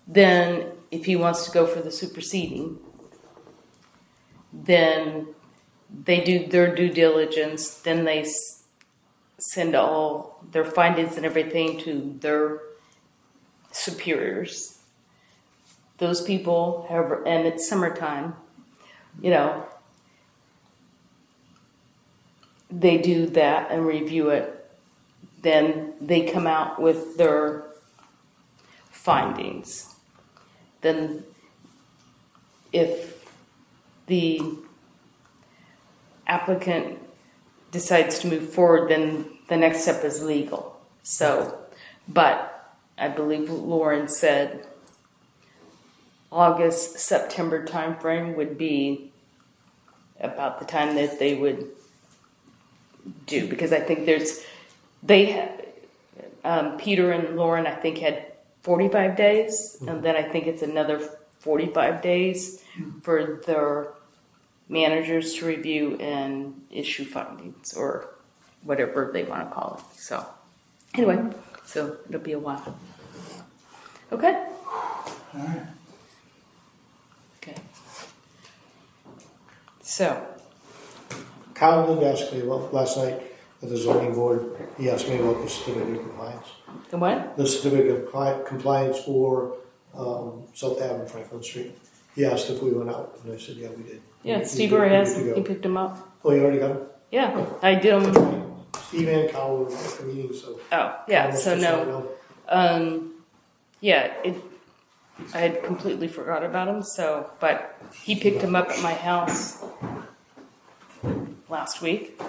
Then if he wants to go for the superseding, then they do their due diligence, then they send all their findings and everything to their superiors. Those people, however, and it's summertime, they do that and review it. Then they come out with their findings. Then if the applicant decides to move forward, then the next step is legal. So, but I believe Lauren said August, September timeframe would be about the time that they would do, because I think Peter and Lauren, I think, had 45 days, and then I think it's another 45 days for their managers to review and issue findings or whatever they want to call it. So anyway, so it'll be a while. Okay. All right. Okay. So Kyle did ask me about last night at the zoning board. He asked me about the certificate of compliance. the what? The certificate of compliance for South Ave and Franklin Street. He asked if we went out, and I said, yeah, we did. Yeah, We Steve did- already we has. did to He go. picked them up. Oh, you already got them? Yeah, I did them. Steve and Kyle were at the meeting, so. Oh, yeah. Kyle So must have no. said Yeah, I had completely forgot about him. So, but he picked him up at my house last week.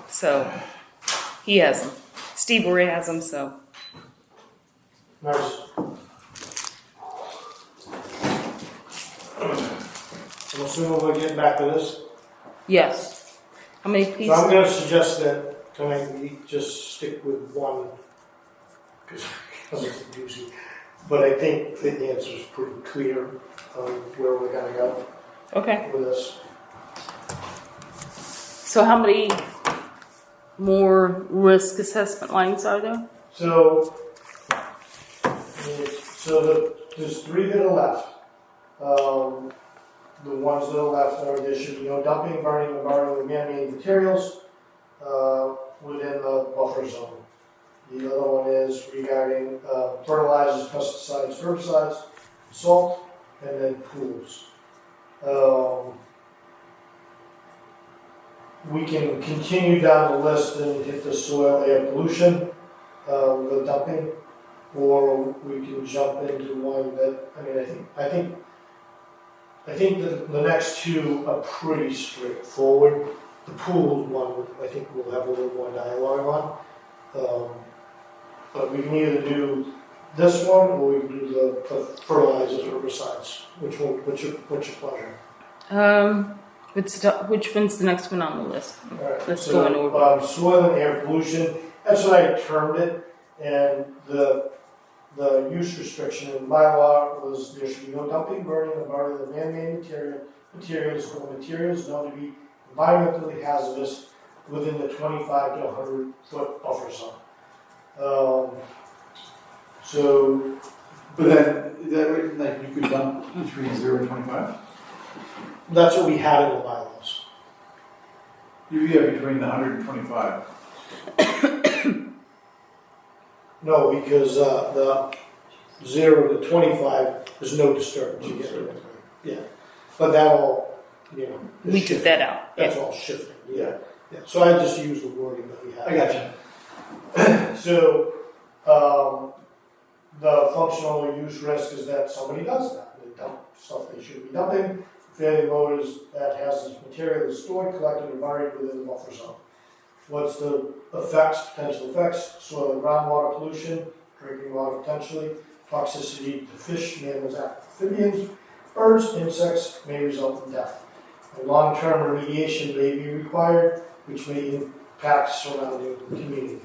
So he has them. Steve already has them. So Nice. I'm assuming we're getting back to this. yes. How many So I'm pieces? going to suggest that tonight we just stick with one, because it's a doozy. But I think the answer is pretty clear on where we're going to go Okay. with this. So how many more risk assessment lines are there? So, there's three that are left. The ones that are left are there should be no dumping, burning, or burning of man-made materials within the buffer zone. The other one is regarding fertilizers, pesticides, herbicides, salt, and then pools. We can continue down the list and hit the soil air pollution, the dumping, or we can jump into one that, I think the next two are pretty straightforward. The pool one, I think we'll have a little more dialogue on. But we can either do this one or we can do the fertilizers or herbicides. What's your pleasure? Which one's the next one on the list? All right, Let's so, go in order. Soil and air pollution, that's what I termed it, and the use restriction in the bylaw was there should be no dumping, burning, or burning of man-made materials or materials known to be environmentally hazardous within the 25 to 100 foot buffer zone. But then, is that right, like you could dump between 0 and 25? That's what we had in the bylaws. You could get between the 100 and 25. No, because the 0 to 25 is no disturbance. You get it. Yeah, but that all, is We took shifting. that out. That's all shifting. Yeah. So I just used the wording that we had. I got you. So the functional use risk is that somebody does that. They dump stuff they shouldn't be dumping. Failing motors that hazardous material is stored, collected, and buried within the buffer zone. What's the potential effects? Soil and groundwater pollution, drinking water potentially, toxicity to fish, mammals, amphibians, birds, insects may result in death. A long-term remediation may be required, which may impact surrounding community.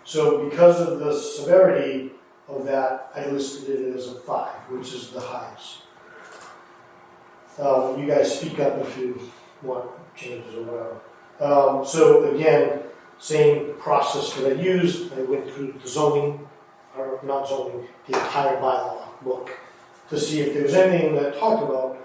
So because of the severity of that, I listed it as a 5, which is the highest. You guys speak up if you want changes or whatever. So again, same process that I used. I went through the zoning, or not zoning, the entire bylaw book to see if there's anything that talked about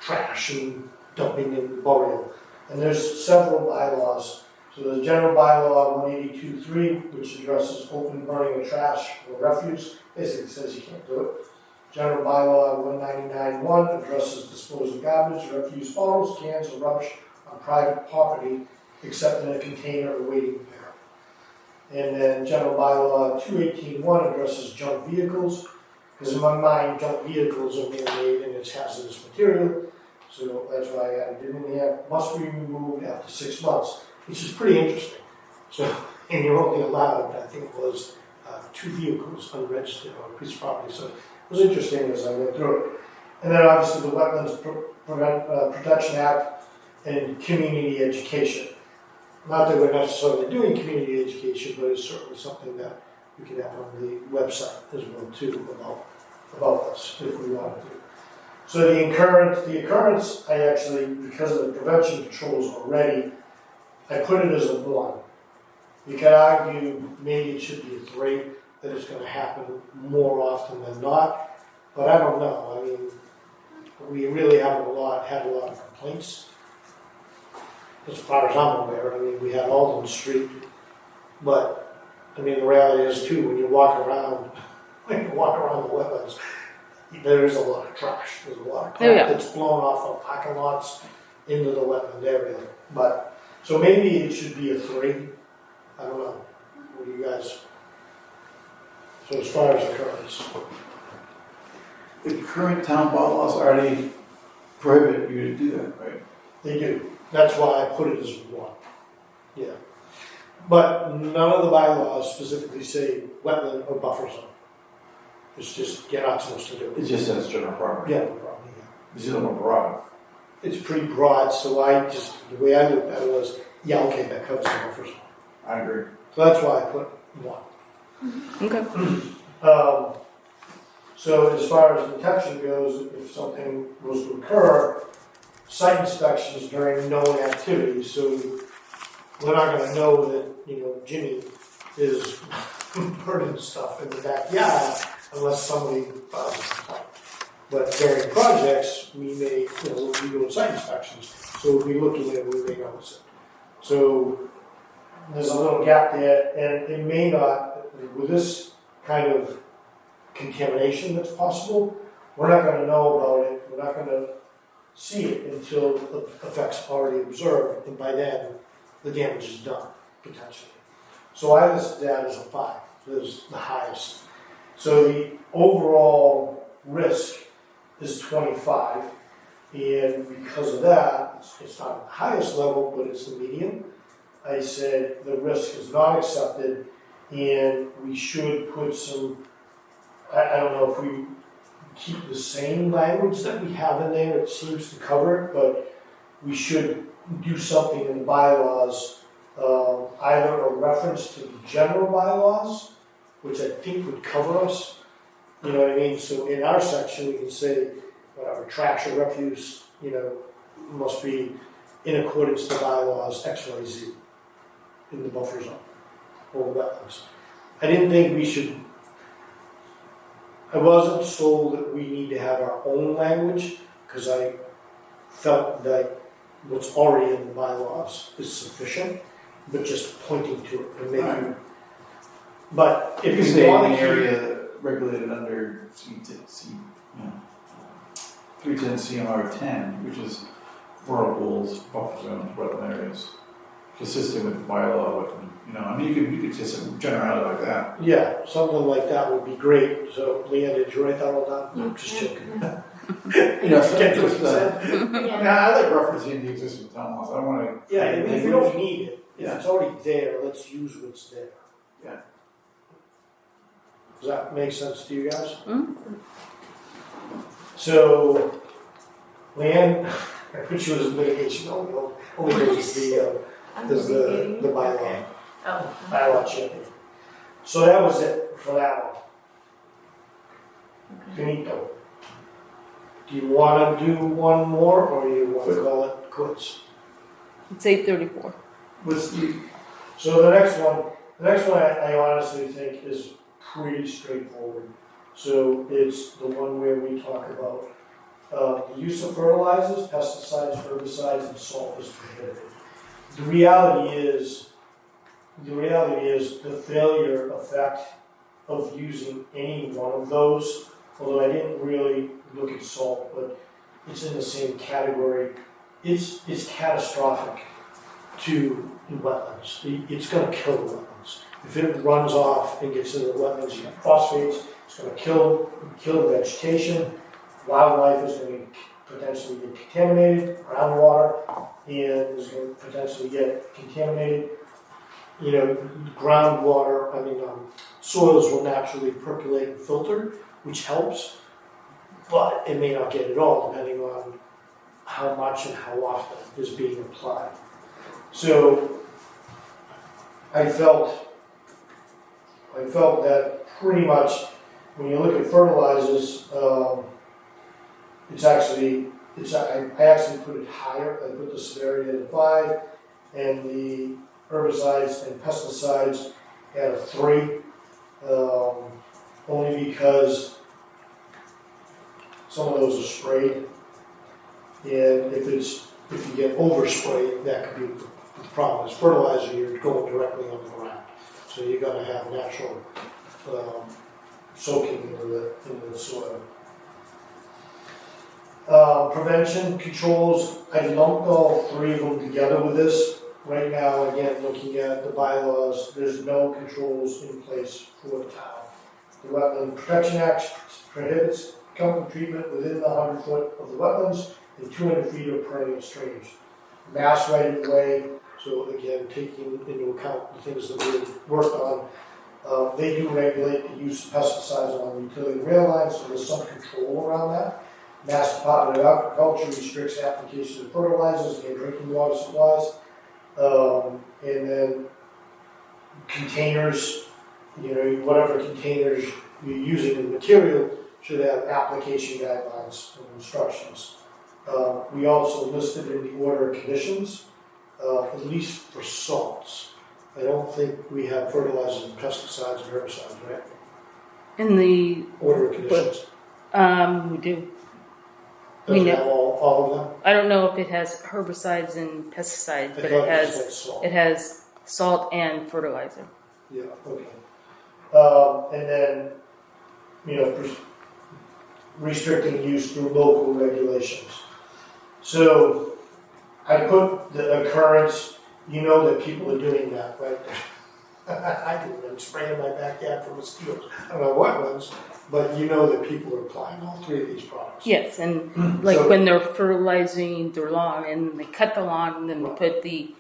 trash and dumping and burial. And there's several bylaws. So the general bylaw 182.3, which addresses open burning of trash or refuse, basically says you can't do it. General bylaw 199.1 addresses disposal of garbage, refuse, bottles, cans, or rubbish on private property, except in a container or waiting pair. And then general bylaw 218.1 addresses junk vehicles, because in my mind, junk vehicles are man-made and it's hazardous material. So that's why I added it in there. Must be removed after 6 months, which is pretty interesting. So, and you're only allowed, I think it was 2 vehicles unregistered on a piece of property. So it was interesting as I went through it. And then obviously the Wetlands Protection Act and community education. Not that we're necessarily doing community education, but it's certainly something that we can have on the website as well too about this if we wanted to. So the occurrence, I actually, because of the prevention controls already, I put it as a 1. You could argue maybe it should be a 3, that it's going to happen more often than not, but I don't know. I mean, we really haven't had a lot of complaints. As far as I'm aware, I mean, we had Alden Street, but I mean, the reality is too, when you walk around the wetlands, there is a lot of trash. There's a lot of crap that's blown off of parking lots into the wetland area. But so maybe it should be a 3. I don't know. What do you guys? So as far as occurrence, The current town bylaws already prohibit you to do that, right? they do. That's why I put it as 1. Yeah. But none of the bylaws specifically say wetland or buffer zone. It's just, you're not supposed to do It it. just says general property. Yeah, no problem. Yeah. It's just a little broad. It's pretty broad, so the way I looked at it was, yeah, okay, that covers the buffer zone. I agree. So that's why I put 1. Okay. So as far as detection goes, if something was to occur, site inspections during known activities. So we're not going to know that Jimmy is burning stuff in the backyard unless somebody files a complaint. But during projects, we may we do site inspections. So if we look at it, we may notice it. So there's a little gap there, and it may not, with this kind of contamination that's possible, we're not gonna know about it, we're not gonna see it until the effect's already observed, and by then, the damage is done, potentially. So I listed that as a 5, as the highest. So the overall risk is 25, and because of that, it's not at the highest level, but it's the median. I said the risk is not accepted, and we should put some, I don't know if we keep the same language that we have in there, it seems to cover it, but we should do something in the bylaws, either a reference to the general bylaws, which I think would cover us, you know what I mean? So in our section, we can say, whatever, trash or refuse, you know, must be in accordance to bylaws X, Y, Z in the buffer zone or wetlands. I didn't think we should, I wasn't sold that we need to have our own language, because I felt that what's already in the bylaws is sufficient, but just pointing to it and making. Right. But If if you you say want an to keep, area regulated under C, 310 CMR 10, which is whirlpools, buffer zones, wetland areas, consistent with the bylaw, you know, I mean, you could just a generality like that. yeah, something like that would be great. So Leanne, did you write that all down? No, just joking. You know, so Get just, what you said. I mean, I like referencing the existing town laws. I don't want to. Yeah, if you don't need it, if Yeah. it's already there, let's use what's there. Yeah. Does that make sense to you guys? Mm. So, Leanne, I put you as mitigation only because there's the bylaw, Oh. bylaw champion. So that was it for that one. Finito. Do you want to do one more, or you want to call it quits? It's 8:34. What's the, So the next one I honestly think is pretty straightforward. So it's the one where we talk about the use of fertilizers, pesticides, herbicides, and salt is prohibited. The reality is the failure effect of using any one of those, although I didn't really look at salt, but it's in the same category. It's catastrophic to wetlands. It's going to kill the wetlands. If it runs off and gets into the wetlands, you have phosphates. It's going to kill the vegetation. Wildlife is going to potentially get contaminated. Groundwater and is going to potentially get contaminated. You know, groundwater. Soils will naturally percolate and filter, which helps, but it may not get it all, depending on how much and how often is being applied. So I felt that pretty much when you look at fertilizers, I actually put it higher. I put the severity at a 5, and the herbicides and pesticides at a 3, only because some of those are sprayed, and if you get oversprayed, that could be the problem. Is fertilizer, you're going directly on the ground, so you're going to have natural soaking into the soil. Prevention controls, I lumped all 3 of them together with this. Right now, again, looking at the bylaws, there's no controls in place for the town. The Wetland Protection Act prohibits chemical treatment within the 100 foot of the wetlands and 200 feet of perennial streams. Mass right of way, so again, taking into account the things that we worked on, they do regulate the use of pesticides on utility rail lines, so there's some control around that. Mass Department of Agriculture restricts application of fertilizers and drinking water supplies. And then containers, whatever containers you're using in material should have application guidelines and instructions. We also listed in the order of conditions, at least for salts. I don't think we have fertilizers and pesticides and herbicides, right? In the Order of conditions. we do. Does we it know- have all of them? I don't know if it has herbicides and pesticides, I but thought it just has said salt. it has salt and fertilizer. Yeah, okay. And then, restricting use through local regulations. So I put the occurrence, that people are doing that, right? I do, I'm spraying my backyard for mosquitoes. I don't know what ones, but that people are applying all three of these products. Yes, and like So- when they're fertilizing their lawn and they cut the lawn and then they put the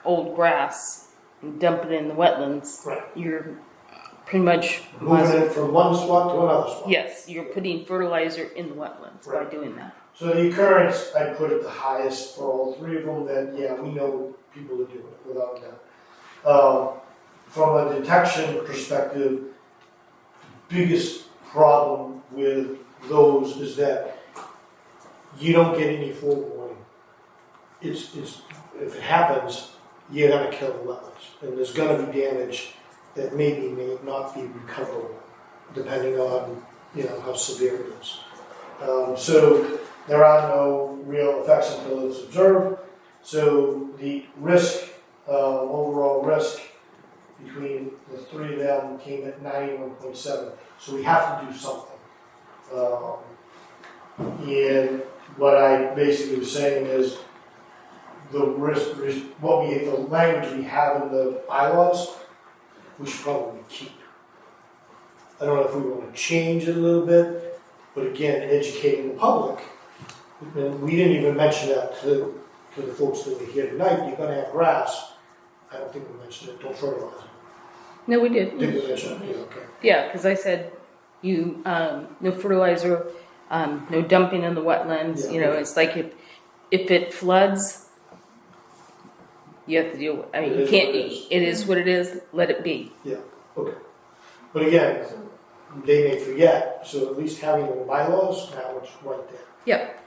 old grass and dump it in the wetlands, Right. you're pretty much Moving it from one spot to another spot. yes, you're putting fertilizer in the wetlands by Right. doing that. So the occurrence, I put it the highest for all three of them, that, we know people are doing it without doubt. From a detection perspective, biggest problem with those is that you don't get any forewarning. It's if it happens, you're gonna kill the wetlands, and there's gonna be damage that may not be recoverable, depending on how severe it is. So there are no real effects until it's observed. So the risk, overall risk between the three of them came at 91.7. So we have to do something. And what I basically was saying is the the language we have in the bylaws, we should probably keep. I don't know if we want to change it a little bit, but again, educating the public. And we didn't even mention that to the folks that were here tonight. You're going to have grass. I don't think we mentioned it. Don't fertilize it. No, we did. Did we mention it? Yeah, okay. Yeah, because I said no fertilizer, no dumping in the wetlands. Yeah. It's like if it floods, you have to deal with. I mean, It you is can't. what it is. It is what it is. Let it be. Okay. But again, they may forget, so at least having the bylaws, now it's right there. Yep.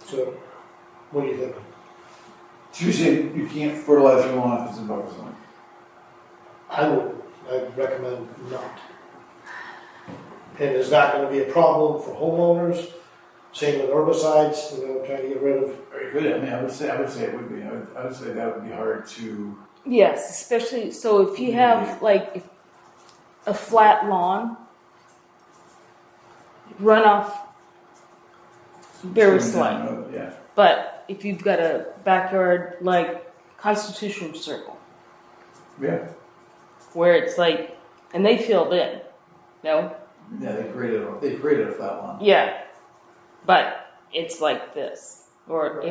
So, what do you think? So you say you can't fertilize your lawn if it's in buffer zone? I'd recommend not. And is that gonna be a problem for homeowners? Same with herbicides, trying to get rid of. Very good. I mean, I would say it would be. I would say that would be hard to. Yes, especially so if you have like a flat lawn, runoff very slight. Yeah. But if you've got a backyard like Constitution Circle, Yeah. where it's like, and they filled in, no, Yeah. They created a flat lawn. yeah, but it's like this, or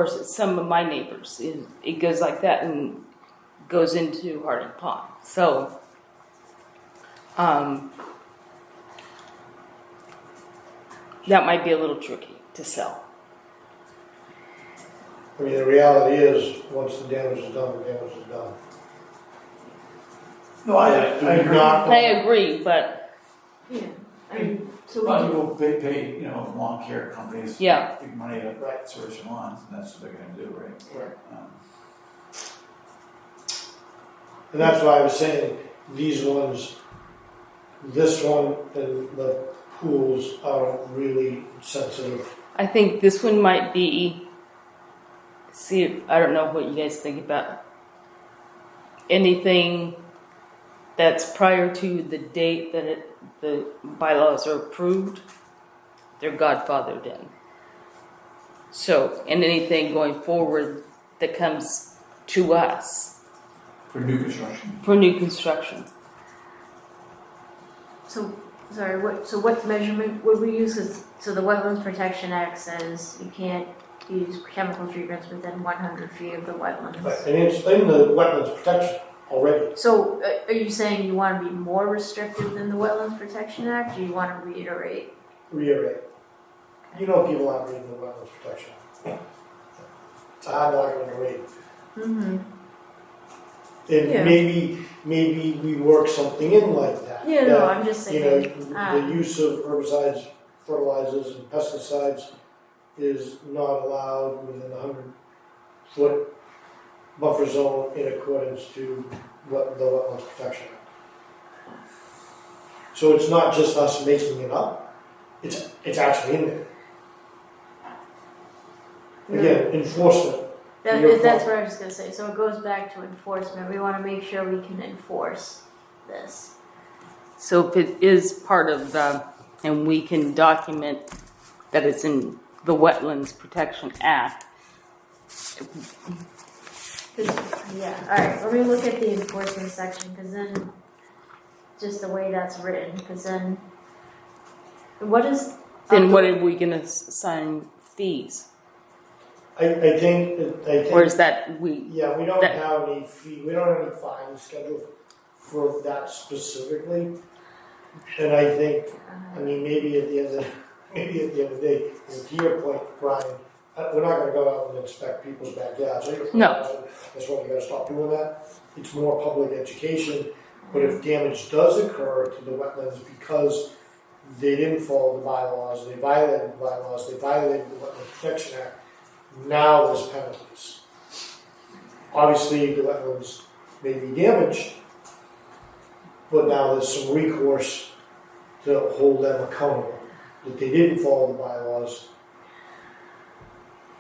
some of my neighbors, it goes like that and goes into Harding Pond. So, that might be a little tricky to sell. I mean, the reality is, once the damage is done, the damage is done. No, I agree. I agree, but Yeah. I mean, so A lot of we people pay lawn care companies Yeah. big money to Right. service your lawns, and that's what they're going to do, right? Right. Um, And that's why I was saying, these ones, this one and the pools are really sensitive. I think this one might be. See, I don't know what you guys think about anything that's prior to the date that the bylaws are approved. They're godfathered in. So, and anything going forward that comes to us For new construction. for new construction. so sorry. What measurement would we use? 'Cause- so the Wetlands Protection Act says you can't use chemical treatments within 100 feet of the wetlands. Right. And it's in the wetlands protection already. So are you saying you want to be more restrictive than the Wetlands Protection Act, or you want to reiterate? Reiterate. People aren't reading the wetlands protection. It's a hard document to read. Mm-hmm. And Yeah. maybe we work something in like that. Yeah, no, That, I'm just the saying. use of herbicides, fertilizers, and pesticides is not allowed within a 100-foot buffer zone in accordance to what the Wetlands Protection Act. So it's not just us making it up; it's actually in there. Again, enforcement. That's what I was just gonna say, so it goes back to enforcement, we wanna make sure we can enforce this. So if it is part of and we can document that it's in the Wetlands Protection Act. Yeah, alright, let me look at the enforcement section, cause then, just the way that's written, cause then, what is? Then what are we gonna assign fees? I think, Or is that we, yeah, we don't that- have any fee, we don't have any fine scheduled for that specifically. And I think, I mean, maybe at the end of the day, and to your point, Brian, we're not gonna go out and inspect people's backyards. No. That's why we gotta stop doing that. It's more public education, but if damage does occur to the wetlands because they didn't follow the bylaws, they violated the bylaws, they violated the Wetland Protection Act, now there's penalties. Obviously, the wetlands may be damaged, but now there's some recourse to hold them accountable, that they didn't follow the bylaws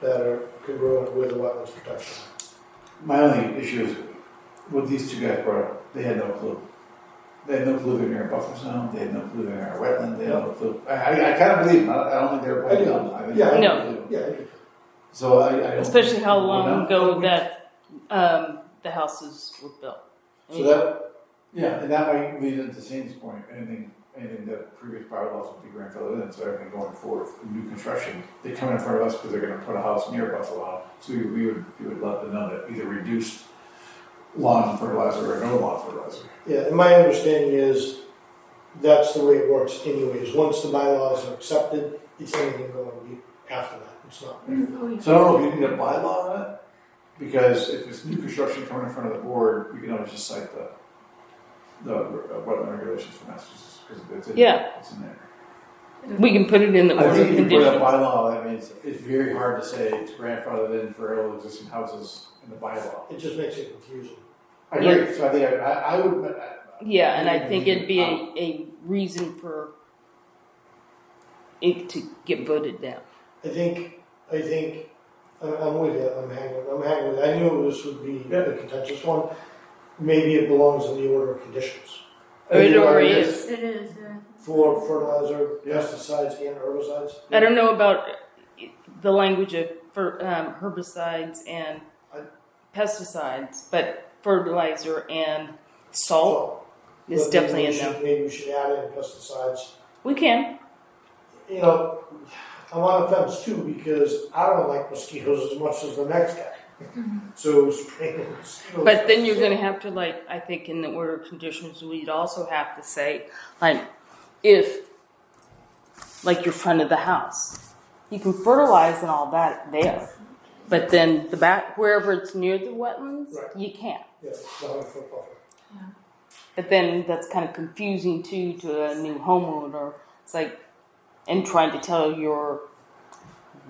that are congruent with the Wetlands Protection Act. My only issue is, what these two guys brought up, they had no clue. They had no clue they were near a buffer zone, they had no clue they were near a wetland, they had no clue. I kind of believe them, I don't think they were quite dumb. I think Yeah, I No. believe them. Yeah, I do. So I don't. especially how we're long not- ago that the houses were built? I So mean, that, yeah, and that might lead into Sane's point, anything that previous bylaws would be grandfathered in, so everything going forward, new construction, they come in front of us because they're gonna put a house near Buffalo, so we would let them know that either reduced lawn fertilizer or no lawn fertilizer. Yeah, and my understanding is that's the way it works anyways. Once the bylaws are accepted, it's anything going after that. It's not. So I don't know if you need a bylaw on it, because if it's new construction coming in front of the board, we can always just cite the wetland regulations from Massachusetts, because it's in, Yeah. it's in there. we can put it in the I order think of if you put a conditions. bylaw, that means it's very hard to say it's grandfathered in for all existing houses in the bylaw. It just makes it confusing. I agree, so I think I would. Yeah, and I think it'd be a reason for it to get voted down. I think, I'm with you, I'm hanging with you. I knew this would be a contentious one. Maybe it belongs in the order of conditions. It already is. It is, yeah. For fertilizer, pesticides, and herbicides. I don't know about the language of herbicides and pesticides, but fertilizer and salt is But definitely in maybe there. Maybe we should add in pesticides. We can. You know, I'm on the fence too, because I don't like mosquitoes as much as the next guy. So spraying mosquitoes. But then you're going to have to, like, I think in the order of conditions, we'd also have to say, like, if, like, your front of the house, you can fertilize and all that there. But then the back, wherever it's near the wetlands, Right. you can't. Yeah, the 100-foot buffer. But then that's kind of confusing too to a new homeowner. It's like, and trying to tell your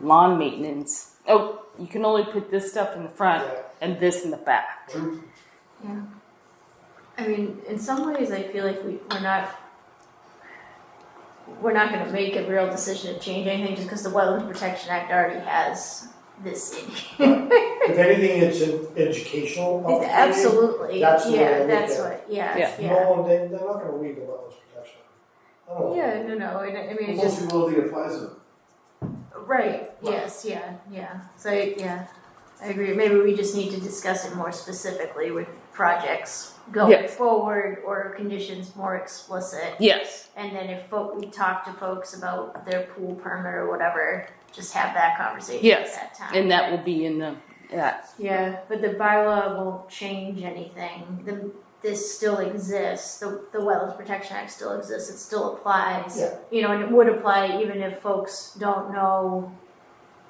lawn maintenance, oh, you can only put this stuff in the front Yeah. and this in the back. True. Yeah. I mean, in some ways, I feel like we're not going to make a real decision to change anything just because the Wetlands Protection Act already has this in here. If anything, it's an educational opportunity. Absolutely. That's the way I Yeah, look that's at it. what, yeah, Yeah. yeah. No one, they're not gonna read the Wetlands Protection Act. I don't know. Yeah, no, and I mean, it's Most just, people don't think it applies to them. right, yes, yeah. So, yeah, I agree. Maybe we just need to discuss it more specifically with projects going Yes. forward or conditions more explicit. Yes. And then if we talk to folks about their pool permit or whatever, just have that conversation Yes. at that time. And that will be in the, that. Yeah, but the bylaw won't change anything. This still exists. The Wetlands Protection Act still exists. It still applies. Yeah. You know, and it would apply even if folks don't know,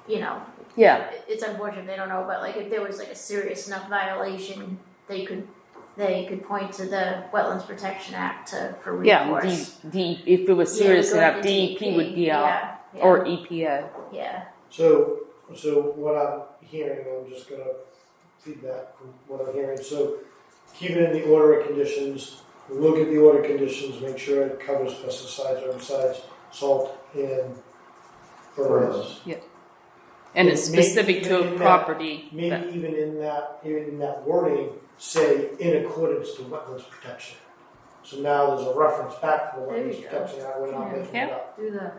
you know, Yeah. it's unfortunate they don't know, but like if there was like a serious enough violation, they could point to the Wetlands Protection Act for Yeah. recourse. If it was serious go enough, into DEP would be out. Yeah, yeah, Or E EPA. yeah. So what I'm hearing, I'm just gonna feedback from what I'm hearing. So keep it in the order of conditions, look at the order of conditions, make sure it covers pesticides, herbicides, salt, and fertilizers. And it's specific to a property. Maybe even in that wording, say in accordance to wetlands protection. So now there's a reference back to the There you wetlands go. protection act, we're not making it up. Do that,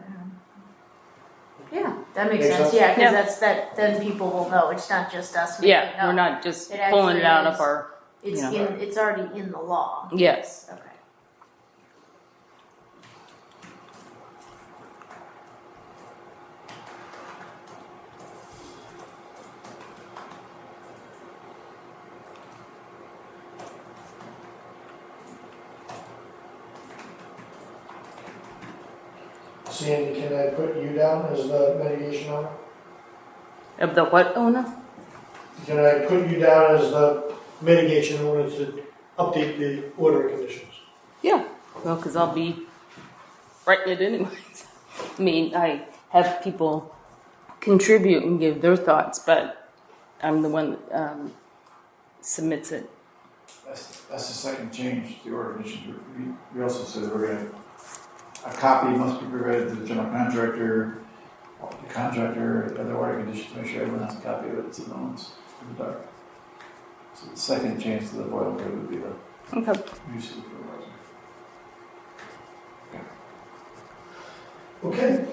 yeah, that makes Makes sense, sense? yeah, Yeah. cause that's, then people will know, it's not just us making it Yeah, up. we're not just It pulling it out actually of our, It's you know. it's already in the law. Yes. Okay. Sandy, can I put you down as the mitigation owner? Of the what owner? Can I put you down as the mitigation owner to update the order conditions? Yeah. Well, because I'll be writing it anyways. I mean, I have people contribute and give their thoughts, but I'm the one that submits it. That's the second change, the order conditions. We also said we're gonna, a copy must be provided to the general contractor, the contractor, other order conditions, make sure everyone has a copy of it, so no one's in the dark. So the second change to the boilerplate would be the Okay. use of the fertilizer. Okay.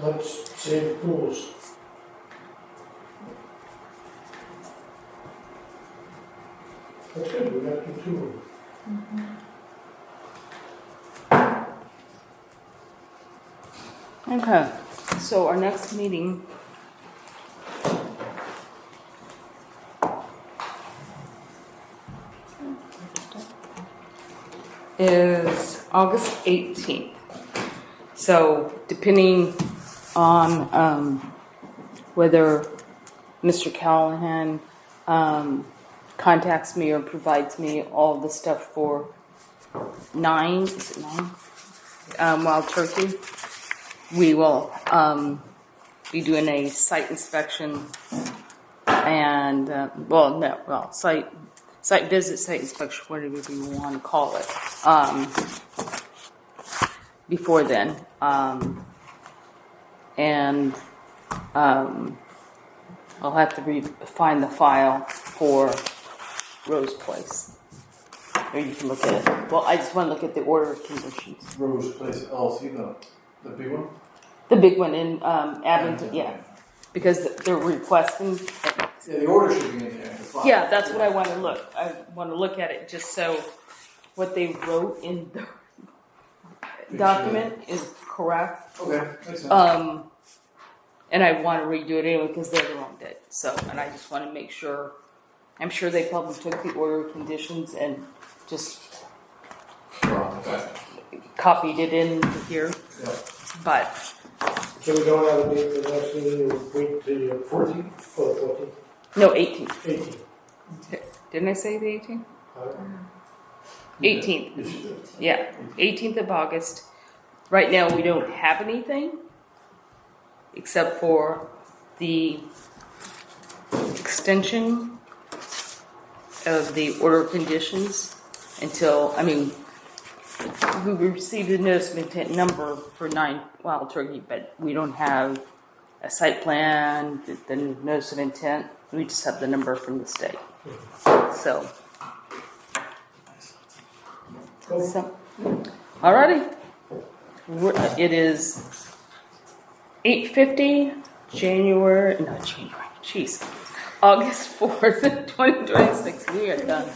Let's save pools. That's good, we got to do two of them. Okay. So our next meeting is August 18th. So depending on whether Mr. Callahan contacts me or provides me all the stuff for 9, is it 9? Wild turkey, we will be doing a site inspection and, site visit, site inspection, whatever you want to call it, before then. I'll have to find the file for Rose Place. Or you can look at it. Well, I just want to look at the order of conditions. Rose Place LLC, the big one? The big one in Abington, yeah. Because they're requesting. Yeah, the order should be in there. The file. Yeah, that's what I want to look. I want to look at it just so what they wrote in the document is correct. Okay, makes sense. And I want to redo it anyway because they're the one that. So, and I just want to make sure. I'm sure they probably took the order of conditions and just Okay. copied it in here. Yeah. But So we don't have a date for the next meeting, we'll wait till the 14th, or the 14th, no, 18th. 18th. Didn't I say the 18th? Uh, 18th. You should do it. Yeah, 18th of August. Right now, we don't have anything except for the extension of the order of conditions until, we received a notice of intent number for 9 Wild Turkey, but we don't have a site plan, the notice of intent. We just have the number from the state. So, alrighty. It is 8:50, August 4th, 2026. We are done.